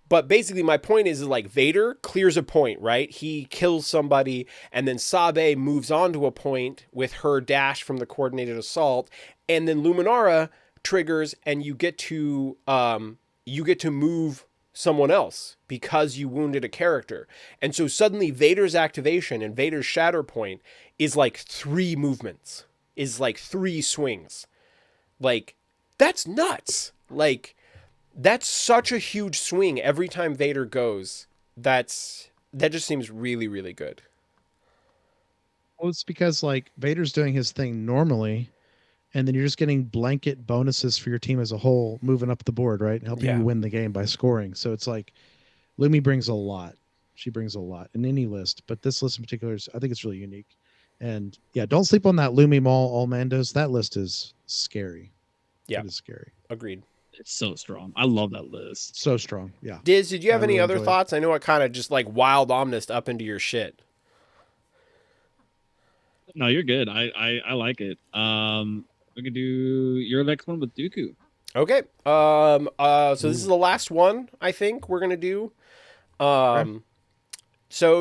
But basically my point is like Vader clears a point, right? He kills somebody and then Sabe moves on to a point with her dash from the coordinated assault, and then Luminara triggers and you get to move someone else because you wounded a character. And so suddenly Vader's activation and Vader's Shatterpoint is like 3 movements, is like 3 swings. Like that's nuts. Like that's such a huge swing every time Vader goes. That just seems really, really good. Well, it's because like Vader's doing his thing normally, and then you're just getting blanket bonuses for your team as a whole, moving up the board, right? Helping Yeah. you win the game by scoring. So it's like Lumi brings a lot. She brings a lot in any list, but this list in particular I think it's really unique. And yeah, don't sleep on that Lumi Mall all Mandos. That list is scary. Yeah. It is scary. Agreed. It's so strong. I love that list. So strong. Yeah. Diz, did you have I any really other enjoy it. thoughts? I know I kind of just like wild omnist up into your shit. No, you're good. I like it. We can do your next one with Dooku. Okay. So this is the last one I think we're gonna do. So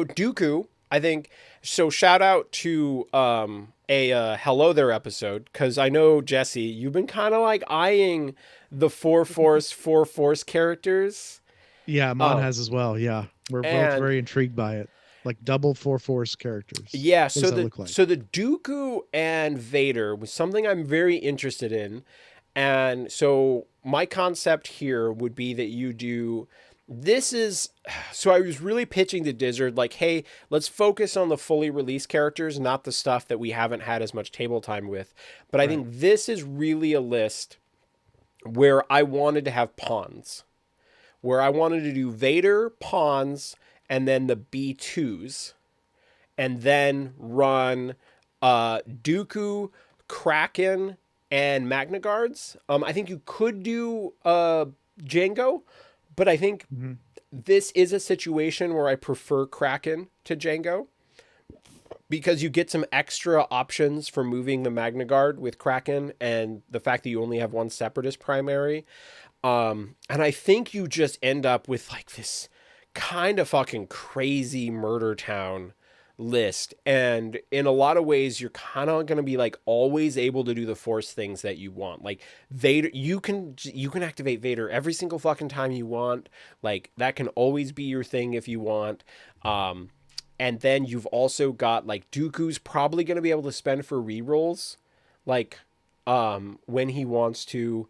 Dooku, I think. So shout out to a Hello There episode because I know Jessee, you've been kind of like eyeing the 4 Force characters. Yeah, Mon has as well. Yeah. We're both and- very intrigued by it. Like double 4 Force characters. Yeah, What so does that the look like? so the Dooku and Vader was something I'm very interested in, and so my concept here would be that you do. This is so I was really pitching to Dizzard like, hey, let's focus on the fully released characters, not the stuff that we haven't had as much table time with. But I think this is really a list where I wanted to have pawns, where I wanted to do Vader, pawns, and then the B2s. And then run Dooku, Kraken, and Magna Guards. I think you could do Django, but I think this is a situation where I prefer Kraken to Django because you get some extra options for moving the Magna Guard with Kraken and the fact that you only have one Separatist primary. And I think you just end up with like this kind of fucking crazy murder town list, and in a lot of ways you're kind of going to be like always able to do the Force things that you want. Like Vader, you can activate Vader every single fucking time you want. Like that can always be your thing if you want. And then you've also got like Dooku's probably going to be able to spend for rerolls like when he wants to.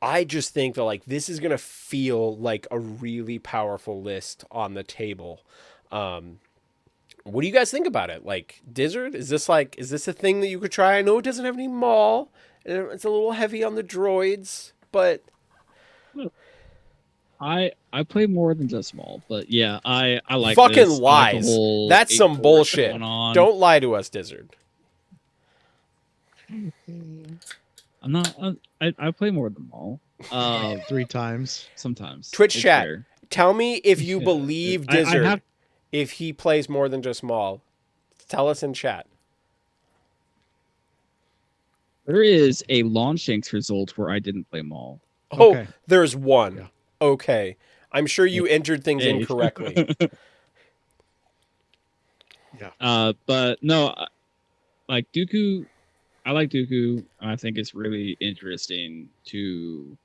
I just think that like this is going to feel like a really powerful list on the table. What do you guys think about it? Like, Dizzard, is this a thing that you could try? I know it doesn't have any Maul, and it's a little heavy on the droids, but I play more than just Maul, but yeah, I like fucking this. I like the lies. whole That's 8 some Force bullshit. going on. Don't lie to us, Dizzard. I'm not. I play more than Maul. 3 times. Sometimes. Twitch It's chat. fair. Tell me if you Yeah, believe I Dizzard have- if he plays more than just Maul. Tell us in chat. There is a Longshanks result where I didn't play Maul. Oh, Okay. there's one. Yeah. Okay. I'm sure you entered things Hey. incorrectly. But no, like Dooku, I like Dooku. I think it's really interesting to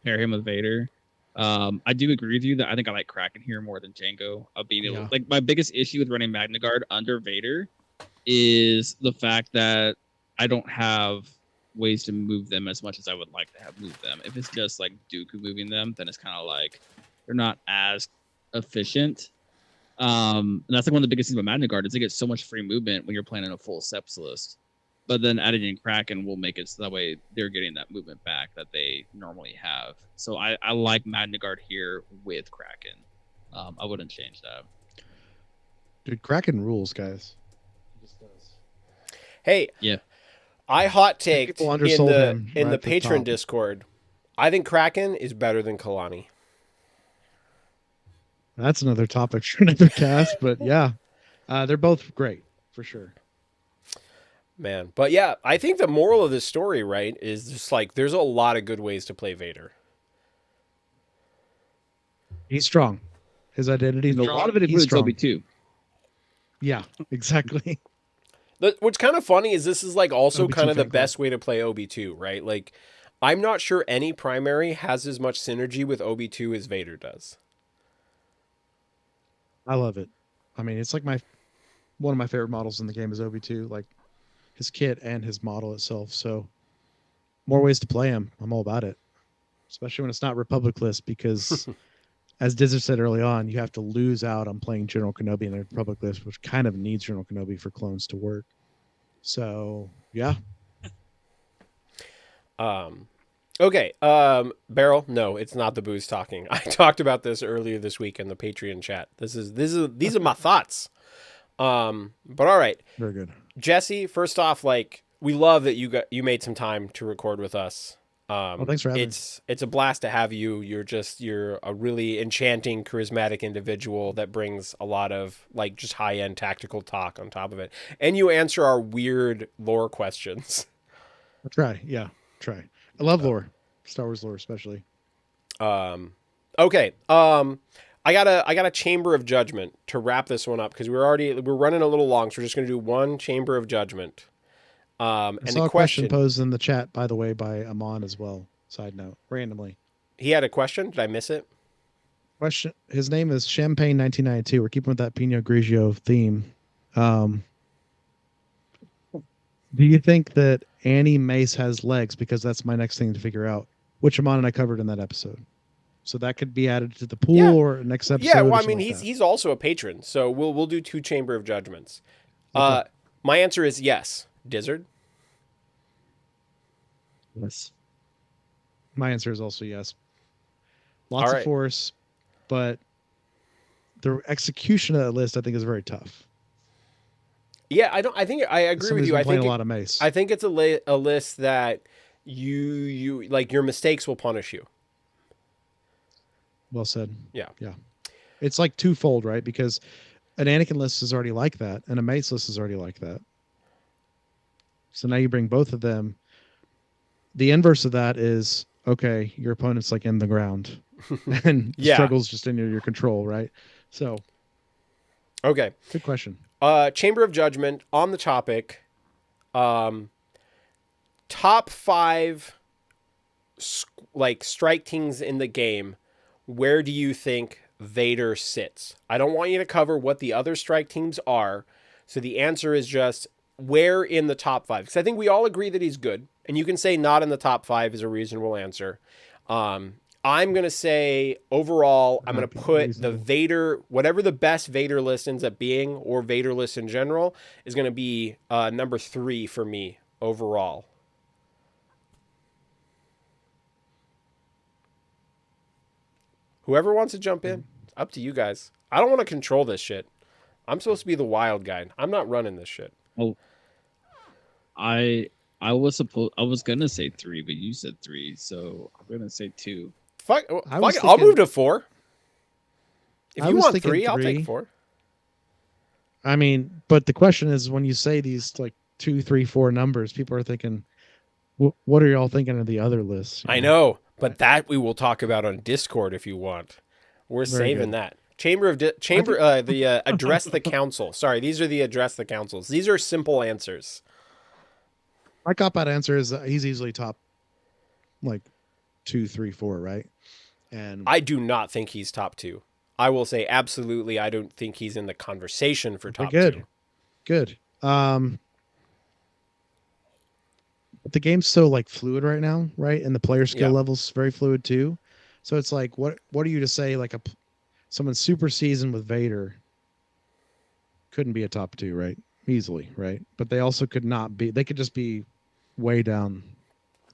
pair him with Vader. I do agree with you that I think I like Kraken here more than Django. Being able, Yeah. like my biggest issue with running Magna Guard under Vader is the fact that I don't have ways to move them as much as I would like to have moved them. If it's just like Dooku moving them, then it's kind of like they're not as efficient. And that's like one of the biggest things about Magna Guard is they get so much free movement when you're playing in a full steps list. But then adding in Kraken will make it so that way they're getting that movement back that they normally have. So I like Magna Guard here with Kraken. I wouldn't change that. Dude, Kraken rules, guys. He just does. Hey, Yeah. I hot taked People undersold him in right the at the patron top. Discord. I think Kraken is better than Kalani. That's another topic for another cast, but yeah, they're both great for sure. Man, but yeah, I think the moral of this story, right, is just like there's a lot of good ways to play Vader. He's strong. His identity is And a strong. lot of it He's includes strong. OB2. Yeah, exactly. What's kind of funny is this is like also OB2 kind of the fan club. best way to play OB2, right? Like, I'm not sure any primary has as much synergy with OB2 as Vader does. I love it. I mean, it's like one of my favorite models in the game is OB2, like his kit and his model itself. So more ways to play him. I'm all about it. Especially when it's not Republic list, because as Dizzard said early on, you have to lose out on playing General Kenobi in the Republic list, which kind of needs General Kenobi for clones to work. So yeah. Okay. Beryl, no, it's not the booze talking. I talked about this earlier this week in the Patreon chat. These are my thoughts. But all right. Very good. Jessee, first off, like, we love that you made some time to record with us. Well, thanks for having me. It's a blast to have you. You're a really enchanting, charismatic individual that brings a lot of like just high-end tactical talk on top of it. And you answer our weird lore questions. I'll try. Yeah. Try. I love lore. Star Wars lore especially. Okay. I got a chamber of judgment to wrap this one up because we're running a little long, so we're just gonna do one chamber of judgment. I And saw the a question question posed in the chat, by the way, by Amon as well. Side note, randomly. he had a question. Did I miss it? Question. His name is Champagne 1992. We're keeping with that Pinot Grigio theme. Do you think that Annie Mace has legs? Because that's my next thing to figure out, which Amon and I covered in that episode. So that could be added to the pool Yeah. or next episode. Yeah. Well, or I mean, something like he's also a patron, so we'll do two chamber of judgments. Okay. My answer is yes. Dizzard. Yes. My answer is also yes. Lots All of right. force, but the execution of that list, I think, is very tough. Yeah, I think I agree with Somebody's you. been I playing think a lot of Mace. I think it's a list that you like your mistakes will punish you. Well said. Yeah. Yeah. It's like twofold, right? Because an Anakin list is already like that, and a Mace list is already like that. So now you bring both of them. The inverse of that is, okay, your opponent's like in the ground and the Yeah. struggle's just in your control, right? So Okay. good question. Chamber of Judgment on the topic. Top 5 like strike teams in the game. Where do you think Vader sits? I don't want you to cover what the other strike teams are. So the answer is just where in the top 5? Because I think we all agree that he's good. And you can say not in the top 5 is a reasonable answer. I'm going to say overall, I'm going to put the Vader, whatever the best Vader list ends up being, or Vader list in general, is going to be number 3 for me overall. Whoever wants to jump in, up to you guys. I don't want to control this shit. I'm supposed to be the wild guy. I'm not running this shit. Oh, I was gonna say 3, but you said 3, so I'm gonna say 2. Fuck I was it. I'll move thinking- to 4. If I you was want thinking 3, I'll take 3. 4. I mean, but the question is, when you say these like 2, 3, 4 numbers, people are thinking, what are y'all thinking of the other lists? You I know, but that we will talk about on Discord if you want. We're Very saving good. that. The address the council. Sorry, these are the address the councils. These are simple answers. My cop-out answer is he's easily top like 2, 3, 4, right? And I do not think he's top 2. I will say absolutely. I don't think he's in the conversation for top good. 2. Good. but the game's so like fluid right now, right? And the player skill Yeah. level's very fluid too. So it's like, what are you to say? Like someone super seasoned with Vader couldn't be a top 2, right? Easily, right? But they also could not be. They could just be way down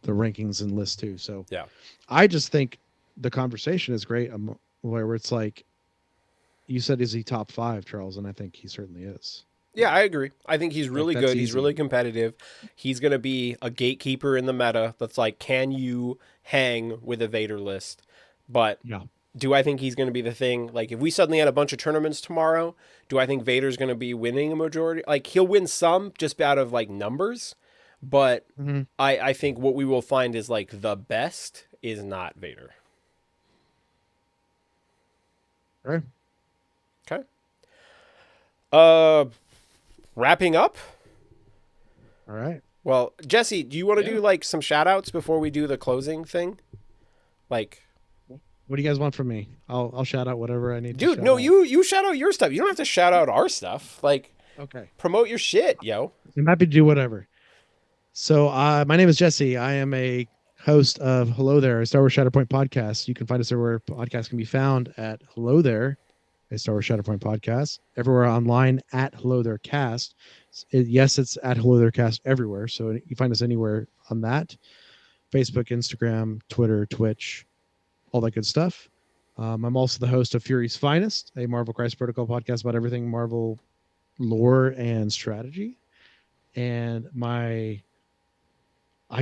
the rankings and list too. So Yeah. I just think the conversation is great. Where it's like, you said, is he top 5, Charles? And I think he certainly is. Yeah, I agree. I think he's Like, really that's good. He's easy. really competitive. He's going to be a gatekeeper in the meta that's like, can you hang with a Vader list? But Yeah. do I think he's going to be the thing? Like, if we suddenly had a bunch of tournaments tomorrow, do I think Vader's going to be winning a majority? Like, he'll win some just out of like numbers. But Mm-hmm. I think what we will find is like the best is not Vader. All right. Okay. Wrapping up. All right. Well, Jesse, do you want to do like some shout outs before we do the closing thing? Like, what do you guys want from me? I'll shout out whatever I need to dude, shout no, out. you shout out your stuff. You don't have to shout out our stuff. Like, Okay. promote your shit, yo. I'm happy to do whatever. So my name is Jesse. I am a host of Hello There, a Star Wars Shatterpoint podcast. You can find us everywhere podcasts can be found at Hello There, a Star Wars Shatterpoint podcast. Everywhere online at Hello There Cast. Yes, it's at Hello There Cast everywhere. So you find us anywhere on that. Facebook, Instagram, Twitter, Twitch, all that good stuff. I'm also the host of Fury's Finest, a Marvel Crisis Protocol podcast about everything Marvel lore and strategy. And I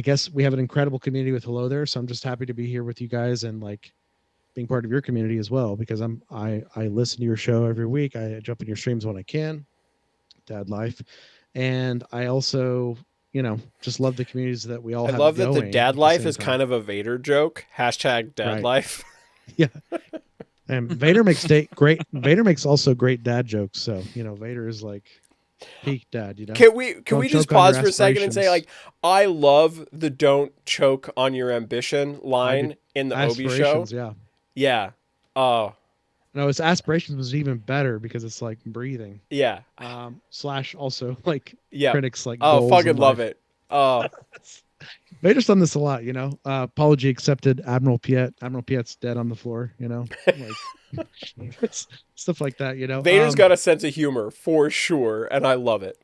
guess we have an incredible community with Hello There, so I'm just happy to be here with you guys and like being part of your community as well, because I listen to your show every week. I jump in your streams when I can, Dad Life, and I also just love the communities that we all I have love that the going dad at the life same is time. kind of a Vader joke. Hashtag dad Right. life. Yeah. And Vader makes Vader makes also great dad jokes. So, Vader is like peak dad, Can we Don't just choke on your pause for a second and say, like, aspirations. I love the "don't choke on your ambition" I do. line in the Obi show. Aspirations, yeah. Yeah. Oh, No, his aspirations was even better because it's like breathing. yeah. Slash also like Yeah. critics like Oh, goals fucking in love life. it. Oh, Vader's done this a lot, apology accepted. Admiral Piet's dead on the floor, like stuff like that, Vader's got a sense of humor for sure, and I love it.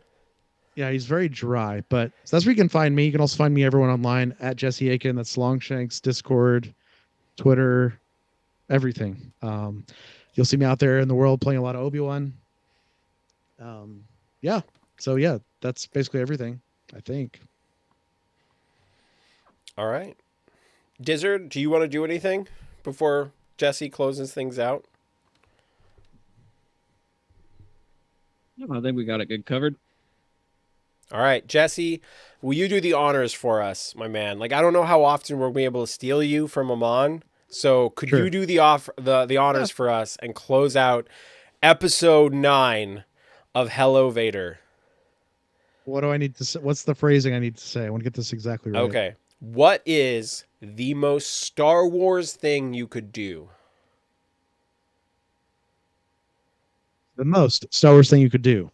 Yeah, he's very dry, but so that's where you can find me. You can also find me everyone online at Jessee Aiken. That's Longshanks, Discord, Twitter, everything. You'll see me out there in the world playing a lot of Obi-Wan. Yeah. So yeah, that's basically everything, I think. All right. Dizzard, do you want to do anything before Jesse closes things out? No, I think we got it good covered. All right, Jesse, will you do the honors for us, my man? Like, I don't know how often we'll be able to steal you from Amon, so could Sure. you do the honors for us and close out episode 9 of Hello Vader? What do I need to say? What's the phrasing I need to say? I want to get this exactly right. Okay. What is the most Star Wars thing you could do? The most Star Wars thing you could do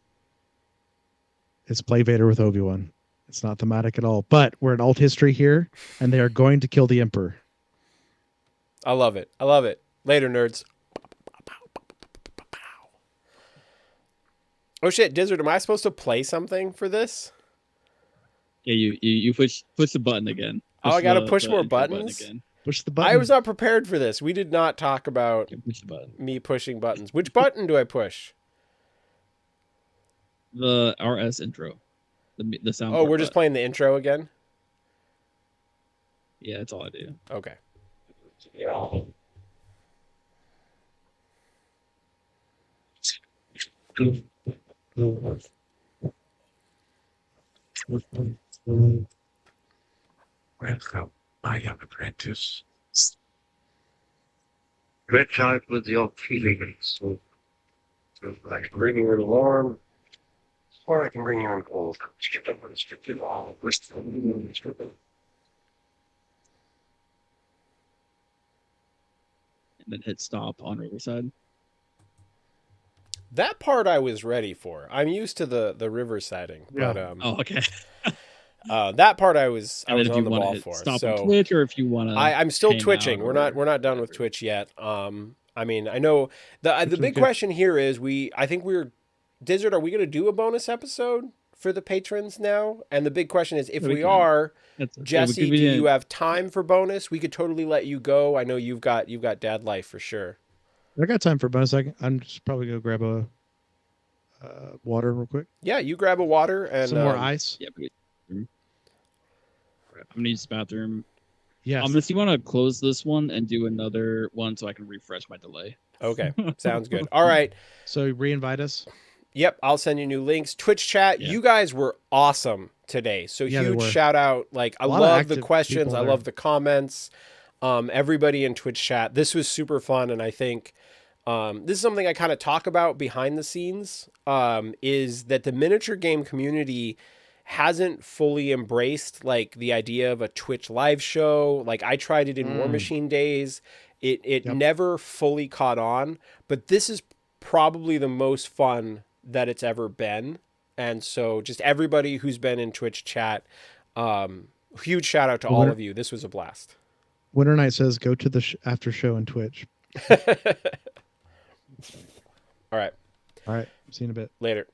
is play Vader with Obi-Wan. It's not thematic at all, but we're in alt history here, and they are going to kill the Emperor. I love it. I love it. Later, nerds. Oh shit, Dizzard, am I supposed to play something for this? Yeah, you push the button again. Oh, I gotta push the more intro button buttons? again. Push the button. I was not prepared for this. We did not talk about Yeah, push the button. me pushing buttons. Which button do I push? The RS intro. The sound. Oh, we're just playing the intro again? Yeah, that's all I do. Okay. Welcome, my young apprentice. Reach out with your feelings. So I can bring you an alarm, or I can bring you an cold. And then hit stop on Riverside. That part I was ready for. I'm used to the river siding, Yeah. but Oh, okay. That part I was And then if on you the want ball to for. stop So on Twitch, or if you want to, I'm still hang twitching. out We're not done with whatever. Twitch yet. I mean, I know the big good. question here is I think we're Dizzard, are we going to do a bonus episode for the patrons now? And the big question is, if Yeah, we we can. are, It would Jesse, give do you you have time for bonus? We could totally let you go. I know you've got dad life for sure. I got time for a bonus. I'm just probably gonna grab a water real quick. Yeah, you grab a water and Some more ice. Yeah, I'm gonna use the bathroom. Yes. If you want to close this one and do another one so I can refresh my delay. Okay, sounds good. All right. So re-invite us. Yep, I'll send you new links. Twitch chat, Yeah. you guys were awesome today. So Yeah, they huge were. shout out. Like I A lot of love the active questions. people I there. love the comments. Everybody in Twitch chat. This was super fun, and I think this is something I kind of talk about behind the scenes. Is that the miniature game community hasn't fully embraced like the idea of a Twitch live show. Like I tried it in War Machine days. It Yep. never fully caught on, but this is probably the most fun that it's ever been. And so just everybody who's been in Twitch chat, huge shout out to all of you. This was a blast. Winter Night says go to the after show in Twitch. All right. All right. See you in a bit. Later.